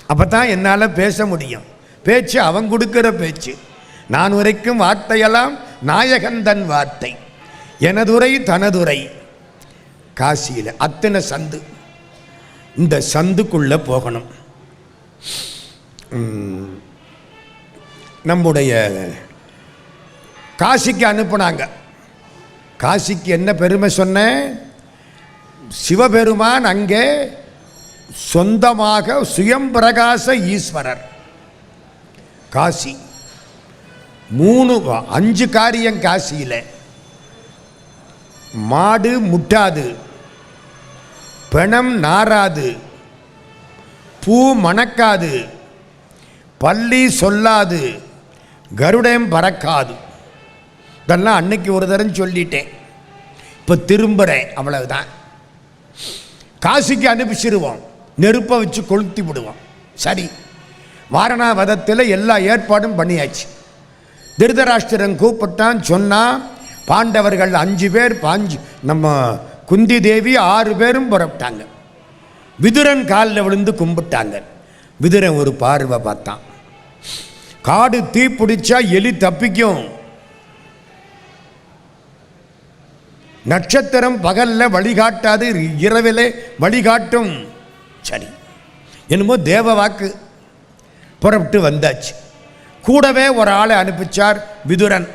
அப்போ தான் என்னால் பேச முடியும். பேச்சு அவன் கொடுக்குற பேச்சு. நான் உரைக்கும் வார்த்தையெல்லாம் நாயகன் தன் வார்த்தை, எனதுரை தனதுரை. காசியில் அத்தனை சந்து. இந்த சந்துக்குள்ளே போகணும். நம்முடைய காசிக்கு அனுப்புனாங்க. காசிக்கு என்ன பெருமை சொன்னேன்? சிவபெருமான் அங்கே சொந்தமாக சுயம்பிரகாச ஈஸ்வரர். காசி 5 காரியம் காசியில். மாடு முட்டாது, பிணம் நாராது, பூ மணக்காது, பள்ளி சொல்லாது, கருடம் பறக்காது. இதெல்லாம் அன்னைக்கு ஒரு தரம் சொல்லிட்டேன், இப்போ திரும்புகிறேன், அவ்வளவுதான். காசிக்கு அனுப்பிச்சிருவோம், நெருப்பை வச்சு கொளுத்தி விடுவோம். சரி, வாரணாவதத்தில் எல்லா ஏற்பாடும் பண்ணியாச்சு. திருதராஷ்டிரன் கூப்பிட்டான், சொன்னான். பாண்டவர்கள் 5 பேர், நம்ம குந்தி தேவி 6 பேரும் புறப்பட்டாங்க. விதுரன் காலில் விழுந்து கும்பிட்டாங்க. விதுரன் ஒரு பார்வை பார்த்தான். காடு தீ பிடிச்சா எலி தப்பிக்கும், நட்சத்திரம் பகல்ல வழிகாட்டாது, இரவிலே வழிகாட்டும். சரி, என்னமோ தேவ வாக்கு. புறப்பட்டு வந்தாச்சு. கூடவே ஒரு ஆளை அனுப்பிச்சார் விதுரன்.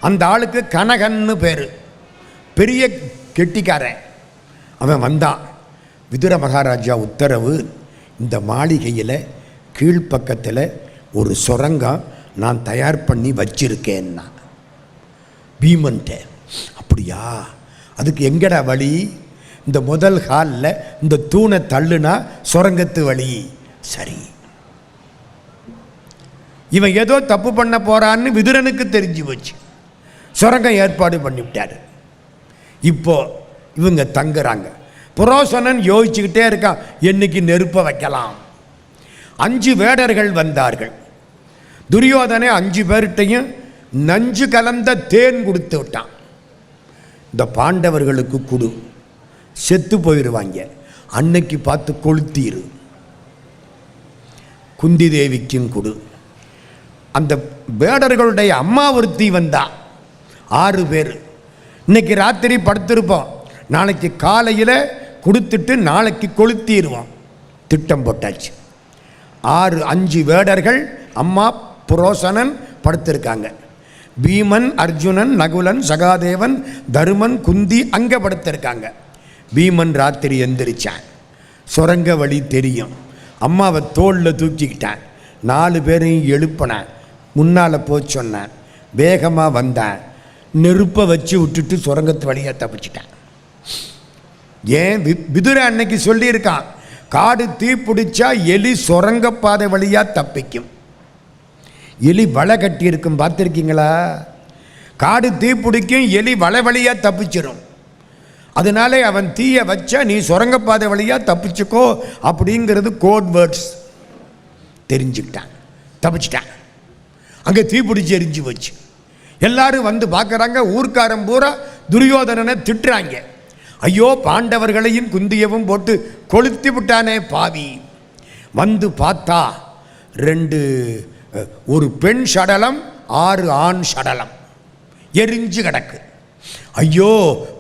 அந்த ஆளுக்கு கனகன்னு பேர், பெரிய கெட்டிக்காரன். அவன் வந்தான். விதுர மகாராஜா உத்தரவு, இந்த மாளிகையில் கீழ்ப்பக்கத்தில் ஒரு சுரங்கம் நான் தயார் பண்ணி வச்சிருக்கேன்னா. பீமன்ட்ட, அப்படியா, அதுக்கு எங்கடா வழி? இந்த முதல் ஹாலில் இந்த தூணை தள்ளுனா சுரங்கத்து வழி. சரி, இவன் ஏதோ தப்பு பண்ண போறான்னு விதுரனுக்கு தெரிஞ்சு போச்சு. சுரங்கம் ஏற்பாடு பண்ணிவிட்டாரு. இப்போ இவங்க தங்குறாங்க. புரோசனன் யோசிச்சுக்கிட்டே இருக்கான், என்னைக்கு நெருப்ப வைக்கலாம். 5 வேடர்கள் வந்தார்கள். துரியோதனை 5 பேர்கிட்டையும் நஞ்சு கலந்த தேன் கொடுத்து விட்டான். இந்த பாண்டவர்களுக்கு கொடு, செத்து போயிடுவாங்க, அன்னைக்கு பார்த்து கொளுத்தீரு. குந்தி தேவிக்கும் கொடு. அந்த வேடர்களுடைய அம்மா ஒருத்தி வந்தா. 6 பேர். இன்னைக்கு ராத்திரி படுத்திருப்போம், நாளைக்கு காலையில் கொடுத்துட்டு நாளைக்கு கொளுத்திடுவோம். திட்டம் போட்டாச்சு. 5 வேடர்கள், அம்மா, புரோசனன் படுத்திருக்காங்க. பீமன், அர்ஜுனன், நகுலன், சகாதேவன், தருமன், குந்தி அங்கே படுத்திருக்காங்க. பீமன் ராத்திரி எந்திரிச்சான். சுரங்க வழி தெரியும். அம்மாவை தோளில் தூக்கிக்கிட்டான். 4 பேரையும் எழுப்பினான். முன்னால் போய் சொன்னான். வேகமாக வந்தான். நெருப்பை வச்சு விட்டுட்டு சுரங்கத்து வழியாக தப்பிச்சிட்டான். ஏன்? விதுர அன்னைக்கு சொல்லியிருக்கான், காடு தீ பிடிச்சா எலி சுரங்கப்பாதை வழியாக தப்பிக்கும். எலி வலை கட்டி இருக்கும், பார்த்துருக்கீங்களா? காடு தீ பிடிக்கும், எலி வலை வழியாக தப்பிச்சிடும். அதனாலே அவன் தீயை வச்சா நீ சுரங்கப்பாதை வழியாக தப்பிச்சுக்கோ அப்படிங்கிறது கோட் வேர்ட்ஸ். தெரிஞ்சுக்கிட்டான், தப்பிச்சிட்டான். அங்கே தீ பிடிச்சி எரிஞ்சு வச்சு எல்லாரும் வந்து பார்க்குறாங்க. ஊர்க்காரன் பூரா துரியோதனனை திட்டுறாங்க. ஐயோ, பாண்டவர்களையும் குந்தியவும் போட்டு கொளுத்தி விட்டானே பாவி. வந்து பார்த்தா 2 ஒரு பெண் சடலம், 6 ஆண் சடலம் எரிஞ்சு கிடக்கு. ஐயோ,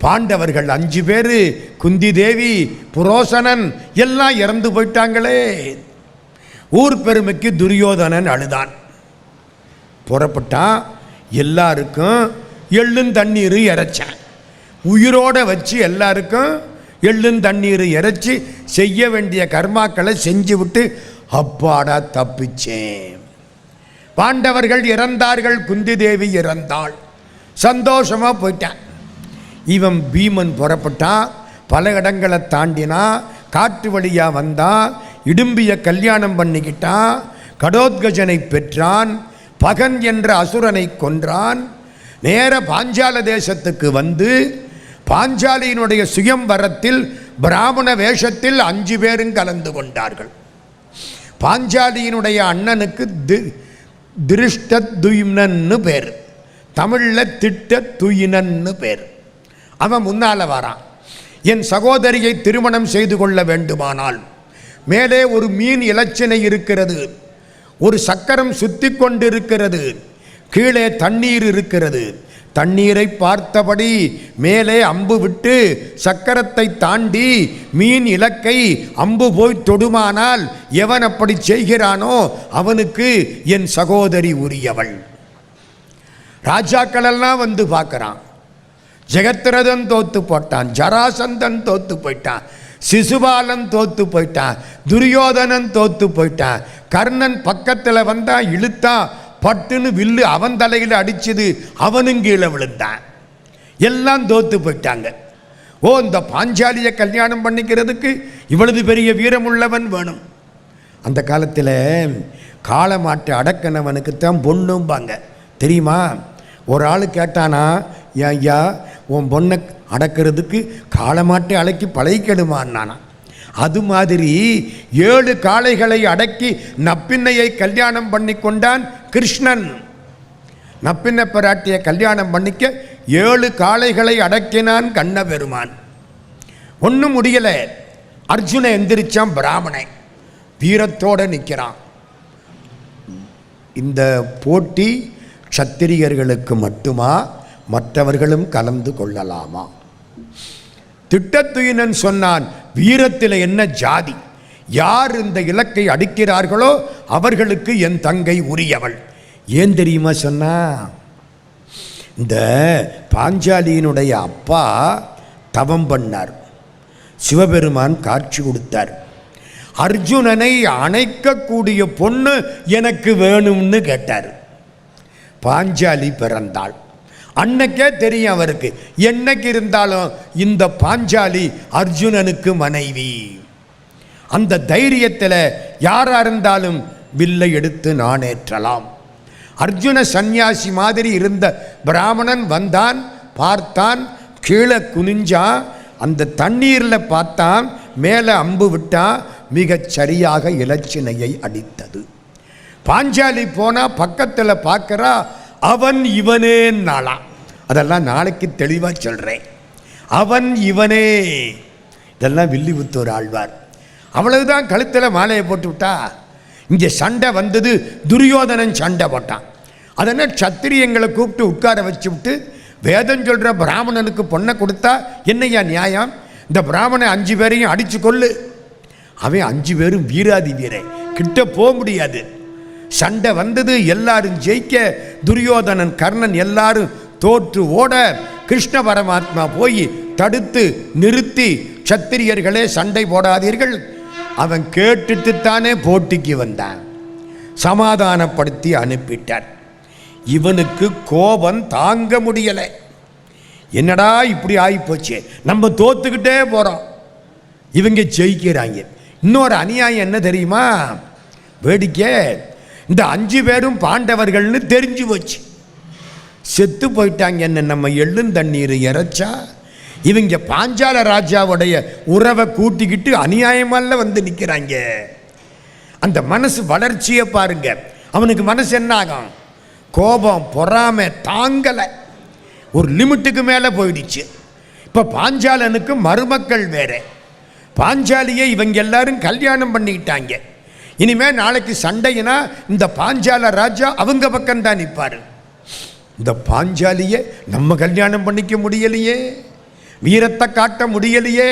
பாண்டவர்கள் 5 பேர், குந்தி தேவி, புரோசனன் எல்லாம் இறந்து போயிட்டாங்களே. ஊர் பெருமைக்கு துரியோதனன் அழுதான். புறப்பட்டான். எல்லாருக்கும் எள்ளும் தண்ணீர் இறைச்சான். உயிரோட வச்சு எல்லாருக்கும் எள்ளும் தண்ணீர் இறைச்சி செய்ய வேண்டிய கர்மாக்களை செஞ்சு விட்டு அப்பாடா தப்பிச்சேன். பாண்டவர்கள் இறந்தார்கள், குந்தி தேவி இறந்தாள். சந்தோஷமாக போயிட்டான். இவன் பீமன் புறப்பட்டான். பல இடங்களை தாண்டினா, காட்டு வழியாக வந்தான். இடும்பிய கல்யாணம் பண்ணிக்கிட்டான். கடோத்கஜனை பெற்றான். பகன் என்ற அசுரனை கொன்றான். நேர பாஞ்சால தேசத்துக்கு வந்து பாஞ்சாலியினுடைய சுயம்வரத்தில் பிராமண வேஷத்தில் 5 பேரும் கலந்து கொண்டார்கள். பாஞ்சாலியினுடைய அண்ணனுக்கு திருஷ்டத்யும்னன்னு பேர், தமிழில் திட்டத்துயினன்னு பேர். அவன் முன்னால் வரான். என் சகோதரியை திருமணம் செய்து கொள்ள வேண்டுமானால் மேலே ஒரு மீன் இலச்சினை இருக்கிறது, ஒரு சக்கரம் சுத்தி கொண்டிருக்கிறது, கீழே தண்ணீர் இருக்கிறது. தண்ணீரை பார்த்தபடி மேலே அம்பு விட்டு சக்கரத்தை தாண்டி மீன் இலக்கை அம்பு போய் தொடுமானால் எவன் அப்படி செய்கிறானோ அவனுக்கு என் சகோதரி உரியவள். ராஜாக்களெல்லாம் வந்து பார்க்குறான். ஜெகத்ரதன் தோத்து போட்டான், ஜராசந்தன் தோத்து போயிட்டான், சிசுபாலன் தோத்து போயிட்டான், துரியோதனன் தோத்து போயிட்டான். கர்ணன் பக்கத்தில் வந்தான், இழுத்தான், பட்டுன்னு வில்லு அவன் தலையில் அடிச்சது, அவனும் கீழே விழுந்தான். எல்லாம் தோத்து போயிட்டாங்க. ஓ, இந்த பாஞ்சாலியை கல்யாணம் பண்ணிக்கிறதுக்கு இவ்வளவு பெரிய வீரமுள்ளவன் வேணும். அந்த காலத்தில் காளமாட்டை அடக்கினவனுக்குத்தான் பொண்ணும்பாங்க, தெரியுமா? ஒரு ஆள் கேட்டானா, ஐயா உன் பொண்ணை அடக்கிறதுக்கு காளமாட்டை அடக்கி பழகிக்கணுமான்னானா. அது மாதிரி 7 காளைகளை அடக்கி நப்பின்னையை கல்யாணம் பண்ணி கொண்டான் கிருஷ்ணன். நப்பின்ன பிராட்டியை கல்யாணம் பண்ணிக்க 7 காளைகளை அடக்கினான் கண்ண பெருமான். ஒன்றும் முடியலை. அர்ஜுன எந்திரிச்சான். பிராமணன் வீரத்தோடு நிற்கிறான். இந்த போட்டி க்ஷத்திரியர்களுக்கு மட்டுமா, மற்றவர்களும் கலந்து கொள்ளலாமா? திட்டத்துயினன் சொன்னான், வீரத்தில் என்ன ஜாதி, யார் இந்த இலக்கை அடிக்கிறார்களோ அவர்களுக்கு என் தங்கை உரியவள். ஏன் தெரியுமா சொன்னா? இந்த பாஞ்சாலியினுடைய அப்பா தவம் பண்ணார். சிவபெருமான் காட்சி கொடுத்தார். அர்ஜுனனை அணைக்கக்கூடிய பொண்ணு எனக்கு வேணும்னு கேட்டார். பாஞ்சாலி பிறந்தாள். அன்னைக்கே தெரியும் அவருக்கு, என்னைக்கு இருந்தாலும் இந்த பாஞ்சாலி அர்ஜுனனுக்கு மனைவி. அந்த தைரியத்தில் யாரா இருந்தாலும் வில்லை எடுத்து நாணேற்றலாம். அர்ஜுன சந்நியாசி மாதிரி இருந்த பிராமணன் வந்தான், பார்த்தான், கீழே குனிஞ்சான், அந்த தண்ணீரில் பார்த்தான், மேலே அம்பு விட்டான், மிகச் சரியாக இலச்சினையை அடித்தது. பாஞ்சாலி போனா பக்கத்தில் பார்க்கறா, அவன் இவனே நாளாம். அதெல்லாம் நாளைக்கு தெளிவாக சொல்கிறேன். அவன் இவனே, இதெல்லாம் வில்லிபுத்தூர் ஆழ்வார். அவ்வளவுதான், கழுத்தில் மாலையை போட்டு விட்டா. இங்கே சண்டை வந்தது, துரியோதனன் சண்டை போட்டான். அதனால் சத்திரியங்களை கூப்பிட்டு உட்கார வச்சு விட்டு, வேதம் சொல்கிற பிராமணனுக்கு பொண்ணை கொடுத்தா என்னையா நியாயம்? இந்த பிராமணன் 5 பேரையும் அடித்து கொள்ளு. அவன் 5 பேரும் வீராதி வீரன், கிட்ட போக முடியாது. சண்டை வந்தது, எல்லாரும் ஜெயிக்க, துரியோதனன் கர்ணன் எல்லாரும் தோற்று ஓட, கிருஷ்ண பரமாத்மா போய் தடுத்து நிறுத்தி, சத்திரியர்களே சண்டை போடாதீர்கள், அவன் கேட்டுட்டுத்தானே போட்டிக்கு வந்தான், சமாதானப்படுத்தி அனுப்பிட்டார். இவனுக்கு கோபம் தாங்க முடியலை. என்னடா இப்படி ஆகிப்போச்சு, நம்ம தோத்துக்கிட்டே போகிறோம், இவங்க ஜெயிக்கிறாங்க. இன்னொரு அநியாயம் என்ன தெரியுமா? வேடிக்கை, இந்த 5 பேரும் பாண்டவர்கள்னு தெரிஞ்சு போச்சு, செத்து போயிட்டாங்க. என்ன நம்ம எள்ளும் தண்ணீர் இறைச்சா இவங்க பாஞ்சால ராஜாவுடைய உறவை கூட்டிக்கிட்டு அநியாயமால வந்து நிற்கிறாங்க. அந்த மனசு வளர்ச்சியை பாருங்க. அவனுக்கு மனசு என்ன ஆகும்? கோபம், பொறாமை தாங்கலை, ஒரு லிமிட்டுக்கு மேலே போயிடுச்சு. இப்போ பாஞ்சாலனுக்கு மருமக்கள் வேற. பாஞ்சாலியை இவங்க எல்லாரும் கல்யாணம் பண்ணிக்கிட்டாங்க. இனிமேல் நாளைக்கு சண்டைனா இந்த பாஞ்சால ராஜா அவங்க பக்கம்தான் நிற்பார். இந்த பாஞ்சாலியை நம்ம கல்யாணம் பண்ணிக்க முடியலையே, வீரத்தை காட்ட முடியலையே,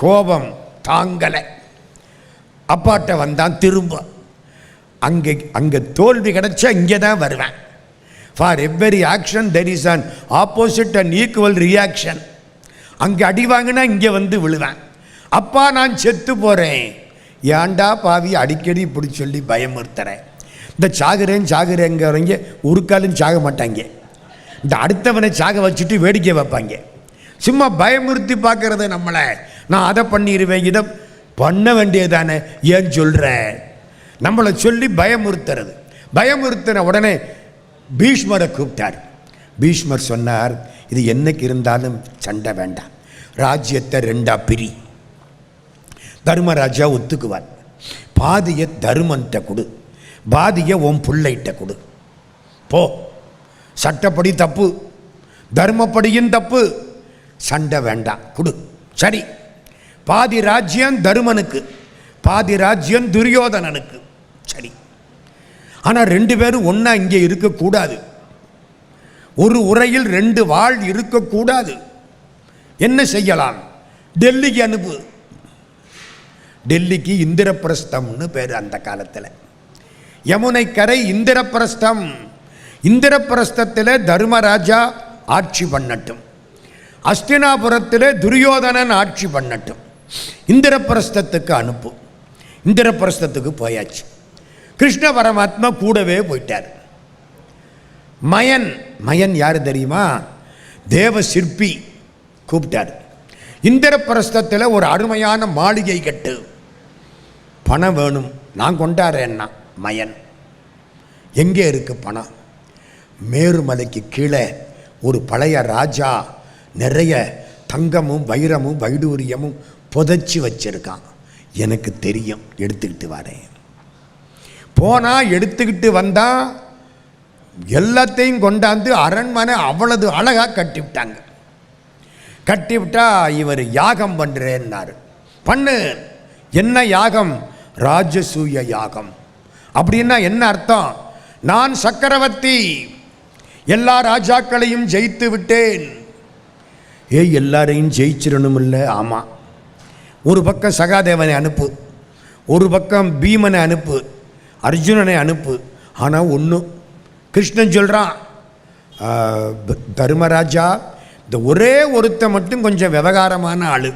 கோபம் தாங்கலை. அப்பாட்ட வந்தான் திரும்ப. அங்கே தோல்வி கிடைச்சா இங்கே தான் வருவேன். For every action there is an opposite and equal reaction. அங்கே அடி வாங்கினா இங்கே வந்து விழுவேன். அப்பா நான் செத்து போகிறேன், ஏண்டா பாவி அடிக்கடி இப்படி சொல்லி பயமுறுத்துறேன். இந்த சாகுறேங்கிறவங்க ஒரு காலும் சாக மாட்டாங்க. இந்த அடுத்தவனை சாக வச்சுட்டு வேடிக்கை வைப்பாங்க. சும்மா பயமுறுத்தி பார்க்கறது நம்மளை. நான் அதை பண்ணிடுவேன், இதை பண்ண வேண்டியதானே, ஏன் சொல்கிறேன்? நம்மளை சொல்லி பயமுறுத்துறது. பயமுறுத்தின உடனே பீஷ்மரை கூப்பிட்டார். பீஷ்மர் சொன்னார், இது என்னைக்கு இருந்தாலும் சண்டை வேண்டாம், ராஜ்யத்தை 2ஆ பிரி. தர்மராஜா ஒத்துக்குவார். பாதியை தருமன்கிட்ட கொடு, பாதியை உன் பிள்ளைகிட்ட கொடு. போ, சட்டப்படி தப்பு, தர்மப்படியும் தப்பு, சண்டை வேண்டாம், கொடு. சரி, பாதி ராஜ்யம் தருமனுக்கு, பாதி ராஜ்யம் துரியோதனனுக்கு. சரி, ஆனால் 2 பேரும் ஒன்றா இங்கே இருக்கக்கூடாது. ஒரு உரையில் 2 வாள் இருக்கக்கூடாது. என்ன செய்யலாம்? டெல்லிக்கு அனுப்பு. டெல்லிக்கு இந்திரபிரஸ்தம்னு பேர். அந்த காலத்தில் யமுனை கரை இந்திரபிரஸ்தம். இந்திரபிரஸ்தத்தில் தர்மராஜா ஆட்சி பண்ணட்டும், அஸ்தினாபுரத்தில் துரியோதனன் ஆட்சி பண்ணட்டும். இந்திரபிரஸ்தத்துக்கு அனுப்பு. இந்திரபிரஸ்தத்துக்கு போயாச்சு. கிருஷ்ண பரமாத்மா கூடவே போயிட்டார். மயன் யார் தெரியுமா? தேவ சிற்பி கூப்பிட்டார். இந்திரபிரஸ்தத்தில் ஒரு அருமையான மாளிகை கட்டு, பணம் வேணும், நான் கொண்டாடுறேன்னா. மயன், எங்கே இருக்கு பணம்? மேருமலைக்கு கீழே ஒரு பழைய ராஜா நிறைய தங்கமும் வைரமும் வைடூரியமும் புதைச்சி வச்சிருக்கான், எனக்கு தெரியும், எடுத்துக்கிட்டு வரேன். போனால் எடுத்துக்கிட்டு வந்தால் எல்லாத்தையும் கொண்டாந்து அரண்மனை அவ்வளவு அழகாக கட்டி விட்டாங்க. கட்டிவிட்டா இவர் யாகம் பண்ணுறேன்னாரு. பண்ணு. என்ன யாகம்? ராஜசூய யாகம். அப்படின்னா என்ன அர்த்தம்? நான் சக்கரவர்த்தி, எல்லா ராஜாக்களையும் ஜெயித்து விட்டேன். எல்லாரையும் ஜெயிச்சிடணும் இல்லை? ஆமாம். ஒரு பக்கம் சகாதேவனை அனுப்பு, ஒரு பக்கம் பீமனை அனுப்பு, அர்ஜுனனை அனுப்பு. ஆனால் ஒன்று, கிருஷ்ணன் சொல்கிறான், தர்மராஜா, இந்த ஒரே ஒருத்த மட்டும் கொஞ்சம் விவகாரமான ஆள்,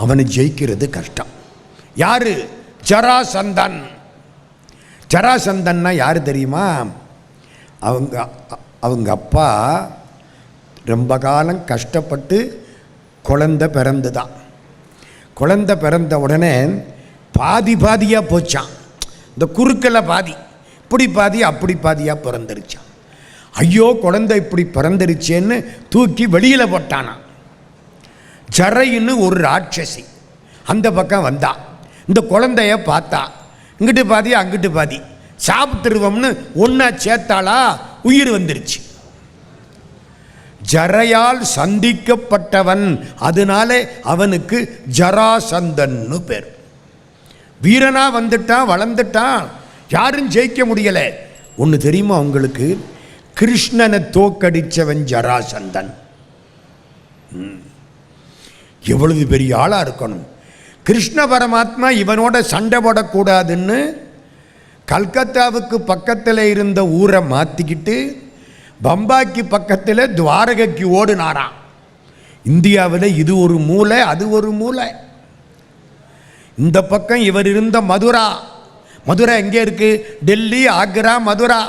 அவனை ஜெயிக்கிறது கஷ்டம். யாரு? ஜராசந்தன். ஜராசந்தன்னா யாரு தெரியுமா? அவங்க அப்பா ரொம்ப காலம் கஷ்டப்பட்டு குழந்தை பிறந்துதான். குழந்தை பிறந்த உடனே பாதியாக போச்சான். இந்த குறுக்கில் பாதி, இப்படி பாதி அப்படி பாதியாக பிறந்துருச்சான். ஐயோ குழந்தை இப்படி பிறந்துருச்சேன்னு தூக்கி வெளியில் போட்டானான். ஜரைன்னு ஒரு ராட்சசி அந்த பக்கம் வந்தா. இந்த குழந்தைய பார்த்தா, இங்கிட்டு பாதி அங்கிட்டு பாதி, சாப்பிட்டுருவோம்னு ஒன்றா சேர்த்தாளா, உயிர் வந்துருச்சு. ஜரையால் சந்திக்கப்பட்டவன், அதனாலே அவனுக்கு ஜராசந்தன்னு பேர். வீரனா வந்துட்டான், வளர்ந்துட்டான், யாரும் ஜெயிக்க முடியல. ஒன்று தெரியுமா உங்களுக்கு? கிருஷ்ணனை தோக்கடிச்சவன் ஜராசந்தன். எவ்வளவு பெரிய ஆளா இருக்கணும்! கிருஷ்ண பரமாத்மா இவனோட சண்டை போடக்கூடாதுன்னு கல்கத்தாவுக்கு பக்கத்தில் இருந்த ஊரை மாற்றிக்கிட்டு பம்பாய்க்கு பக்கத்தில் துவாரகைக்கு ஓடுனாராம். இந்தியாவில் இது ஒரு மூலை, அது ஒரு மூலை. இந்த பக்கம் இவர் இருந்த மதுரா. மதுரா எங்கே இருக்கு? டெல்லி, ஆக்ரா, மதுரா,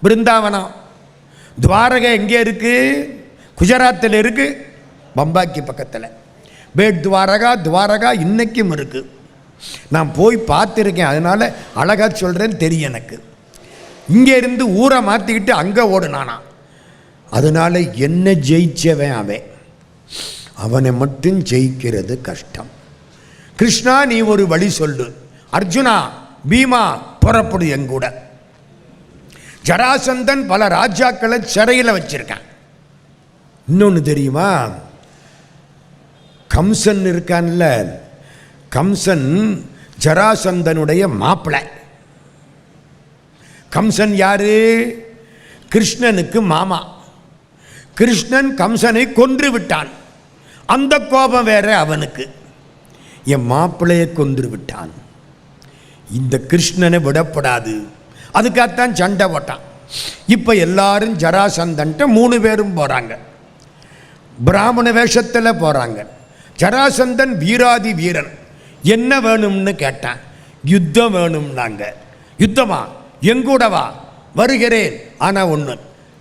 பிருந்தாவனம். துவாரகை எங்கே இருக்கு? குஜராத்தில் இருக்கு, பம்பாய்க்கு பக்கத்தில். பேட் துவாரகா, துவாரகா இன்னைக்கும் இருக்கு. நான் போய் பார்த்துருக்கேன், அதனால அழகாக சொல்கிறேன்னு தெரியும் எனக்கு. இங்கே இருந்து ஊரை மாற்றிக்கிட்டு அங்கே ஓடுனானா. அதனால என்ன ஜெயிச்சவன் அவன், அவனை மட்டும் ஜெயிக்கிறது கஷ்டம். கிருஷ்ணா நீ ஒரு வழி சொல்லு, அர்ஜுனா பீமா புறப்படு எங்கூட. ஜராசந்தன் பல ராஜாக்களை சிறையில் வச்சிருக்கான். இன்னொன்று தெரியுமா? கம்சன் இருக்கான்ல, கம்சன் ஜராசந்தனுடைய மாப்பிள்ளை. கம்சன் யாரு? கிருஷ்ணனுக்கு மாமா. கிருஷ்ணன் கம்சனை கொன்று விட்டான். அந்த கோபம் வேற அவனுக்கு. என் மாப்பிள்ளையை கொன்று விட்டான், இந்த கிருஷ்ணனை விடப்படாது, அதுக்காகத்தான் சண்டை போட்டான். இப்போ எல்லாரும் ஜராசந்தன்ட்ட 3 பேரும் போகிறாங்க, பிராமண வேஷத்தில் போகிறாங்க. ஜராசந்தன் வீராதி வீரன். என்ன வேணும்னு கேட்டான். யுத்தம் வேணும்னாங்க. யுத்தமா? எங்கூடவா? வருகிறேன். ஆனால் ஒன்று,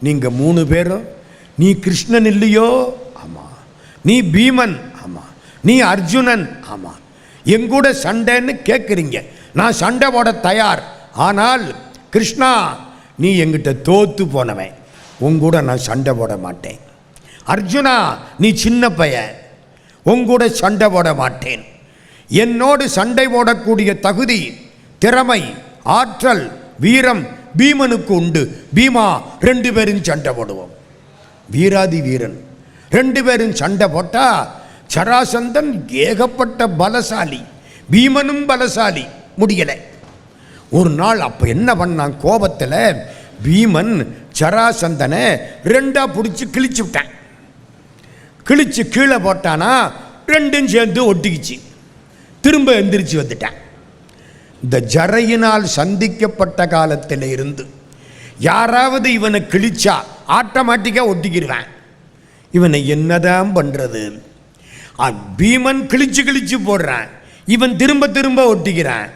நீங்கள் 3 பேரும், நீ கிருஷ்ணன் இல்லையோ? ஆமாம். நீ பீமன்? ஆமாம். நீ அர்ஜுனன்? ஆமாம். எங்கூட சண்டைன்னு கேட்குறீங்க, நான் சண்டை போட தயார். ஆனால் கிருஷ்ணா நீ எங்கிட்ட தோத்து போனவன், உங்கூட நான் சண்டை போட மாட்டேன். அர்ஜுனா நீ சின்ன பையன், உங்கூட சண்டை போட மாட்டேன். என்னோடு சண்டை போடக்கூடிய தகுதி, திறமை, ஆற்றல், வீரம் பீமனுக்கு உண்டு. பீமா 2 பேரும் சண்டை போடுவோம். வீராதி வீரன் 2 பேரும் சண்டை போட்டா ஜராசந்தன் ஏகப்பட்ட பலசாலி, பீமனும் பலசாலி, முடியலை. ஒரு நாள் அப்போ என்ன பண்ணான்? கோபத்தில் பீமன் ஜராசந்தனை 2ஆ பிடிச்சி கிழிச்சு விட்டான். கிழிச்சு கீழே போட்டானா 2ம் சேர்ந்து ஒட்டிக்கிச்சு. திரும்ப எந்திரிச்சு வந்துட்டான். இந்த ஜரையினால் சந்திக்கப்பட்ட காலத்தில் இருந்து யாராவது இவனை கிழிச்சா ஆட்டோமேட்டிக்காக ஒட்டிக்கிடுவான். இவனை என்னதான் பண்ணுறது? பீமன் கிழிச்சு கிழிச்சு போடுறான், இவன் திரும்ப திரும்ப ஒட்டிக்கிறான்.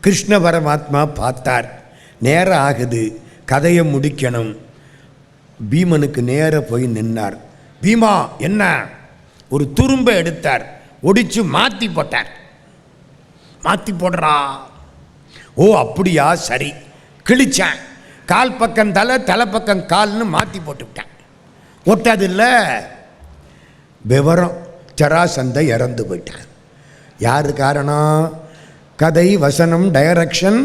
கிருஷ்ண பரமாத்மா பார்த்தார், நேரம் ஆகுது, கதையை முடிக்கணும். பீமனுக்கு நேர போய் நின்னார். பீமா என்ன? ஒரு துரும்பை எடுத்தார், ஒடிச்சு மாற்றி போட்டார். மாற்றி போடுறா. ஓ அப்படியா, சரி. கிழிச்சேன், கால் பக்கம் தலை, தலை பக்கம் கால்னு மாற்றி போட்டுவிட்டேன். ஒட்டாது இல்லை. விவரம், ஜராசந்த இறந்து போயிட்டான். யாரு காரணம்? கதை, வசனம், டைரக்ஷன்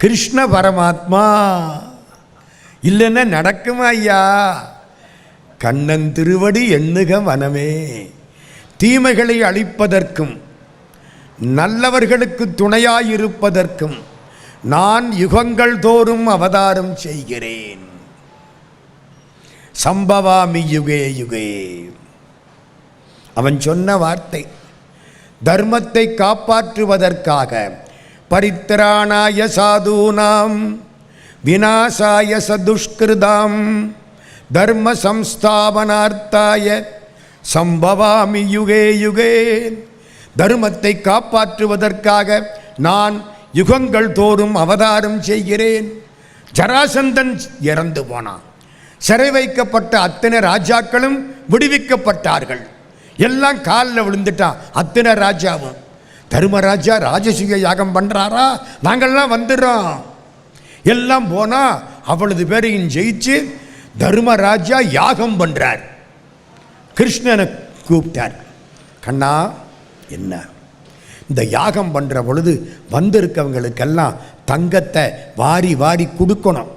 கிருஷ்ண பரமாத்மா. இல்லைன்னா நடக்குமா ஐயா? கண்ணன் திருவடி எண்ணுக வனமே. தீமைகளை அழிப்பதற்கும் நல்லவர்களுக்கு துணையாயிருப்பதற்கும் நான் யுகங்கள் தோறும் அவதாரம் செய்கிறேன். சம்பவாமி யுகே யுகே. அவன் சொன்ன வார்த்தை, தர்மத்தை காப்பாற்றுவதற்காக, பரித்ராணாய சாதூனாம் விநாசாய சதுஷ்கிருதாம் தர்ம சம்ஸ்தாபனார்த்தாய சம்பவாமி யுகே யுகே. தர்மத்தை காப்பாற்றுவதற்காக நான் யுகங்கள் தோறும் அவதாரம் செய்கிறேன். ஜராசந்தன் இறந்து போனான். சிறை வைக்கப்பட்ட அத்தனை ராஜாக்களும் விடுவிக்கப்பட்டார்கள். எல்லாம் காலில் விழுந்துட்டான் அத்தனை ராஜாவும். தர்மராஜா ராஜசூய யாகம் பண்ணுறாரா, நாங்கள்லாம் வந்துடுறோம். எல்லாம் போனால் அவ்வளவு பேரையும் ஜெயிச்சு தர்மராஜா யாகம் பண்ணுறார். கிருஷ்ணனை கூப்பிட்டார். கண்ணா, என்ன இந்த யாகம் பண்ணுற பொழுது வந்திருக்கவங்களுக்கெல்லாம் தங்கத்தை வாரி வாரி கொடுக்கணும்,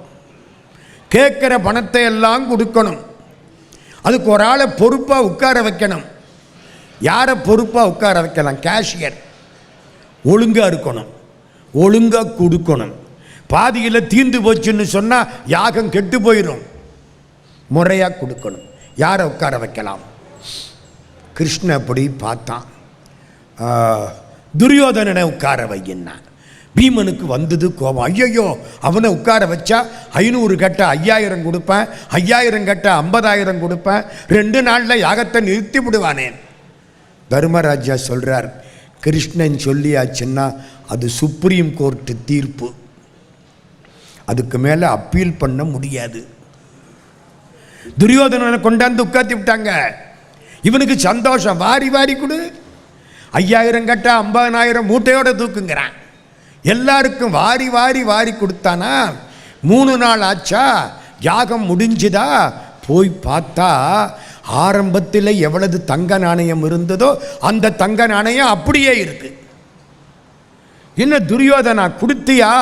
கேட்குற பணத்தை எல்லாம் கொடுக்கணும். அதுக்கு ஒரு ஆளை பொறுப்பாக உட்கார வைக்கணும். யாரை பொறுப்பாக உட்கார வைக்கலாம்? கேஷியர். ஒழுங்காக இருக்கணும், ஒழுங்காக கொடுக்கணும். பாதியில் தீர்ந்து போச்சுன்னு சொன்னால் யாகம் கெட்டு போயிடும். முறையாக கொடுக்கணும். யாரை உட்கார வைக்கலாம்? கிருஷ்ண அப்படி பார்த்தான். துரியோதனனை உட்கார வையின்னா. பீமனுக்கு வந்தது கோபம். ஐயோ, அவனை உட்கார வச்சா 500 கட்ட 5000 கொடுப்பேன், 5000 கட்ட 50000 கொடுப்பேன், 2 நாளில் யாகத்தை நிறுத்தி விடுவானேன். தர்மராஜா சொல்கிறார், கிருஷ்ணன் சொல்லியாச்சுன்னா அது சுப்ரீம் கோர்ட்டு தீர்ப்பு, அதுக்கு மேலே அப்பீல் பண்ண முடியாது. துரியோதனனை கொண்டாந்து உட்காத்தி விட்டாங்க. இவனுக்கு சந்தோஷம், வாரி வாரி கொடு, 5000 கட்ட 50000 மூட்டையோட தூக்குங்கிறான். எல்லாருக்கும் வாரி வாரி வாரி கொடுத்தானா. 3 நாள் ஆச்சா, யாகம் முடிஞ்சுதா? போய் பார்த்தா ஆரம்பத்தில் எவ்வளவு தங்க நாணயம் இருந்ததோ அந்த தங்க நாணயம் அப்படியே இருக்கு. என்ன துரியோதனா, கொடுத்தியா?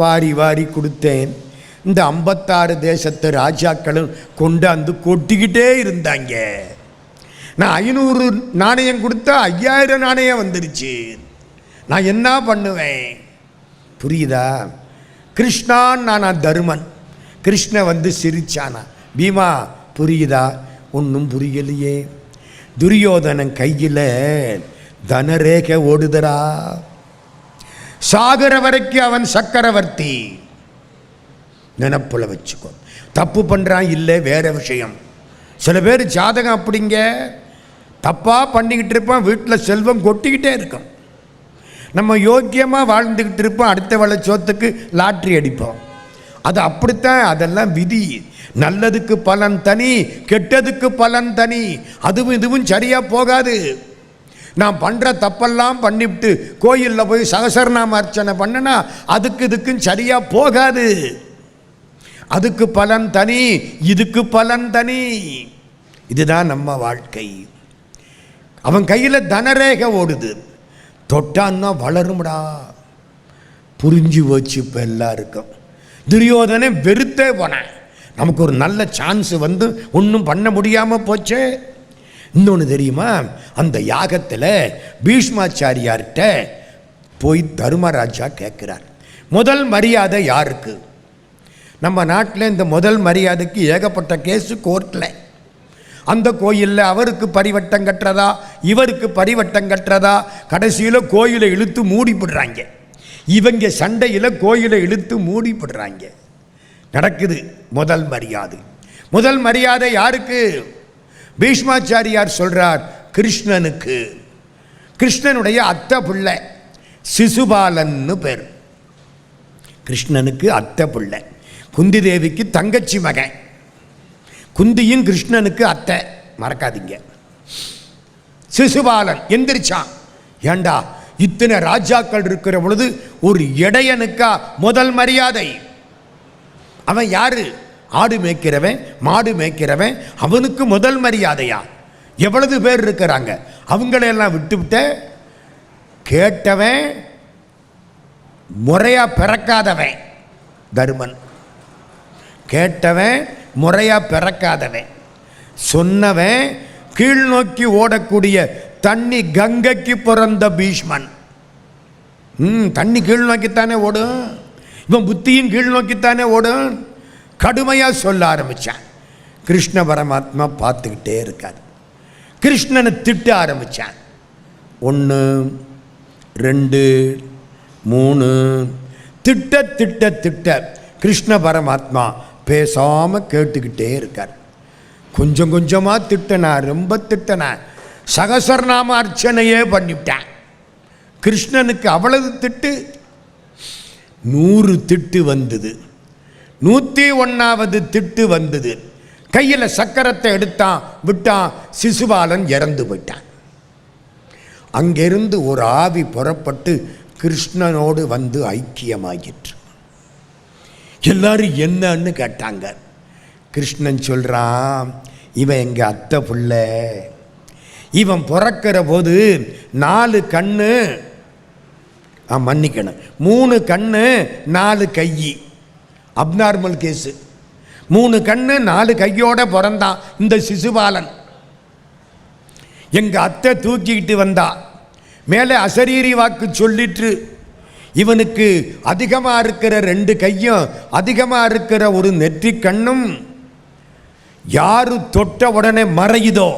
வாரி வாரி கொடுத்தேன். இந்த 56 தேசத்து ராஜாக்களும் கொண்டாந்து கொட்டிக்கிட்டே இருந்தாங்க. நான் 500 நாணயம் கொடுத்தா 5000 நாணயம் வந்துருச்சு. நான் என்ன பண்ணுவேன்? புரியுதா? கிருஷ்ணான் நான் தருமன். கிருஷ்ண வந்து சிரிச்சானா. பீமா, புரியுதா? ஒன்றும் புரியலையே. துரியோதனன் கையில் தனரேகை ஓடுதரா. சாகர வரைக்கும் அவன் சக்கரவர்த்தி. நினப்புல வச்சுக்கோ. தப்பு பண்ணுறான் இல்லை, வேற விஷயம். சில பேர் ஜாதகம் அப்படிங்க, தப்பாக பண்ணிக்கிட்டு இருப்பான், வீட்டில் செல்வம் கொட்டிக்கிட்டே இருக்கும். நம்ம யோக்கியமாக வாழ்ந்துக்கிட்டு இருப்போம், அடுத்த வேளை சோத்துக்கு லாட்ரி அடிப்போம். அது அப்படித்தான். அதெல்லாம் விதி. நல்லதுக்கு பலன் தனி, கெட்டதுக்கு பலன் தனி. அதுவும் இதுவும் சரியாக போகாது. நான் பண்ணுற தப்பெல்லாம் பண்ணிவிட்டு கோயிலில் போய் சகசரநாம அர்ச்சனை பண்ணனா அதுக்கு இதுக்கும் சரியாக போகாது. அதுக்கு பலன் தனி, இதுக்கு பலன் தனி. இதுதான் நம்ம வாழ்க்கை. அவன் கையில் தனரேகை ஓடுது. தொட்டான்னா வளரும்டா. புரிஞ்சு போச்சு இப்போ எல்லாருக்கும். துரியோதனை வெறுத்தே போனேன். நமக்கு ஒரு நல்ல சான்ஸ் வந்து ஒன்றும் பண்ண முடியாமல் போச்சே. இன்னொன்று தெரியுமா? அந்த யாகத்தில் பீஷ்மாச்சாரியார்கிட்ட போய் தர்மராஜா கேட்குறார், முதல் மரியாதை யாருக்கு? நம்ம நாட்டில் இந்த முதல் மரியாதைக்கு ஏகப்பட்ட கேஸு கோர்ட்டில். அந்த கோயிலில் அவருக்கு பரிவட்டம் கட்டுறதா, இவருக்கு பரிவட்டம் கட்டுறதா, கடைசியில் கோயிலை இழுத்து மூடிப்படுறாங்க. இவங்க சண்டையில் கோயிலை இழுத்து மூடிப்படுறாங்க. நடக்குது முதல் மரியாதை. முதல் மரியாதை யாருக்கு? பீஷ்மாச்சாரியார் சொல்றார், கிருஷ்ணனுக்கு. கிருஷ்ணனுடைய அத்தை பிள்ளை சிசுபாலன்னு பேர். கிருஷ்ணனுக்கு அத்தை பிள்ளை. குந்தி தேவிக்கு தங்கச்சி மகன். குந்தியும் கிருஷ்ணனுக்கு அத்தை, மறக்காதீங்க. சிசுபாலன் எந்திரிச்சான். ஏண்டா, இத்தனை ராஜாக்கள் இருக்கிற பொழுது ஒரு இடையனுக்கா முதல் மரியாதை? அவன் யாரு? ஆடு மேய்க்கிறவன், மாடு மேய்க்கிறவன். அவனுக்கு முதல் மரியாதையா? எவ்வளவு பேர் இருக்கிறாங்க. அவங்களையெல்லாம் விட்டுவிட்ட கேட்டவன், முறையா பிறக்காதவன் தருமன். கேட்டவன் முறையா பிறக்காதவன். சொன்னவன் கீழ் நோக்கி ஓடக்கூடிய தண்ணி கங்கைக்கு பிறந்த பீஷ்மன். தண்ணி கீழ் நோக்கித்தானே ஓடும். இவன் புத்தியும் கீழ் நோக்கித்தானே ஓடும். கடுமையாக சொல்ல ஆரம்பித்தான். கிருஷ்ண பரமாத்மா பார்த்துக்கிட்டே இருக்கார். கிருஷ்ணனை திட்ட ஆரம்பித்தான். 1 2 3 திட்ட திட்ட திட்ட கிருஷ்ண பரமாத்மா பேசாமல் கேட்டுக்கிட்டே இருக்கார். கொஞ்சம் கொஞ்சமாக திட்டினான், ரொம்ப திட்டினான். சகசரநாம அர்ச்சனையே பண்ணிவிட்டேன். கிருஷ்ணனுக்கு அவ்வளவு திட்டு. 100 திட்டு வந்தது. 101வது திட்டு வந்தது. கையில் சக்கரத்தை எடுத்தான், விட்டான். சிசுபாலன் இறந்து போயிட்டான். அங்கிருந்து ஒரு ஆவி புறப்பட்டு கிருஷ்ணனோடு வந்து ஐக்கியமாகிற்று. எல்லாரும் என்னன்னு கேட்டாங்க. கிருஷ்ணன் சொல்றான், இவன் எங்க அத்தை புள்ள. இவன் பிறக்கிற போது 4 கண்ணு, மன்னிக்கணும், 3 கண்ணு 4 கை. Abnormal case. 3 கண்ணு 4 கையோட பிறந்தான் இந்த சிசுபாலன். எங்க அத்தை தூக்கிக்கிட்டு வந்தா. மேலே அசரீரி வாக்கு சொல்லிட்டு இவனுக்கு அதிகமாக இருக்கிற 2 கையும் அதிகமாக இருக்கிற ஒரு நெற்றி கண்ணும் யாரு தொட்ட உடனே மறையுதோ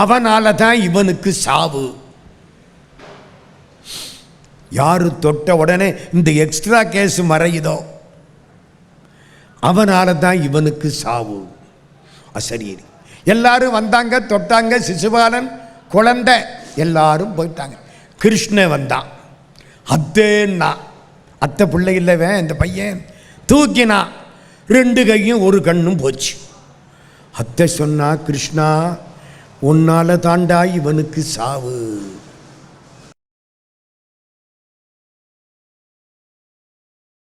அவனால தான் இவனுக்கு சாவு. யாரு தொட்ட உடனே இந்த எக்ஸ்ட்ரா கேஸ் மறையுதோ அவனால தான் இவனுக்கு சாவு. அசரீரி எல்லாரும் வந்தாங்க, தொட்டாங்க. சிசுபாலன் குழந்தை, எல்லாரும் போயிட்டாங்க. கிருஷ்ணன் வந்தான். அத்தேன்னா அத்தை பிள்ளை இல்லவன் இந்த பையன். தூக்கினா 2 கையும் 1 கண்ணும் போச்சு. அத்தை சொன்னா, கிருஷ்ணா உன்னால தாண்டா இவனுக்கு சாவு.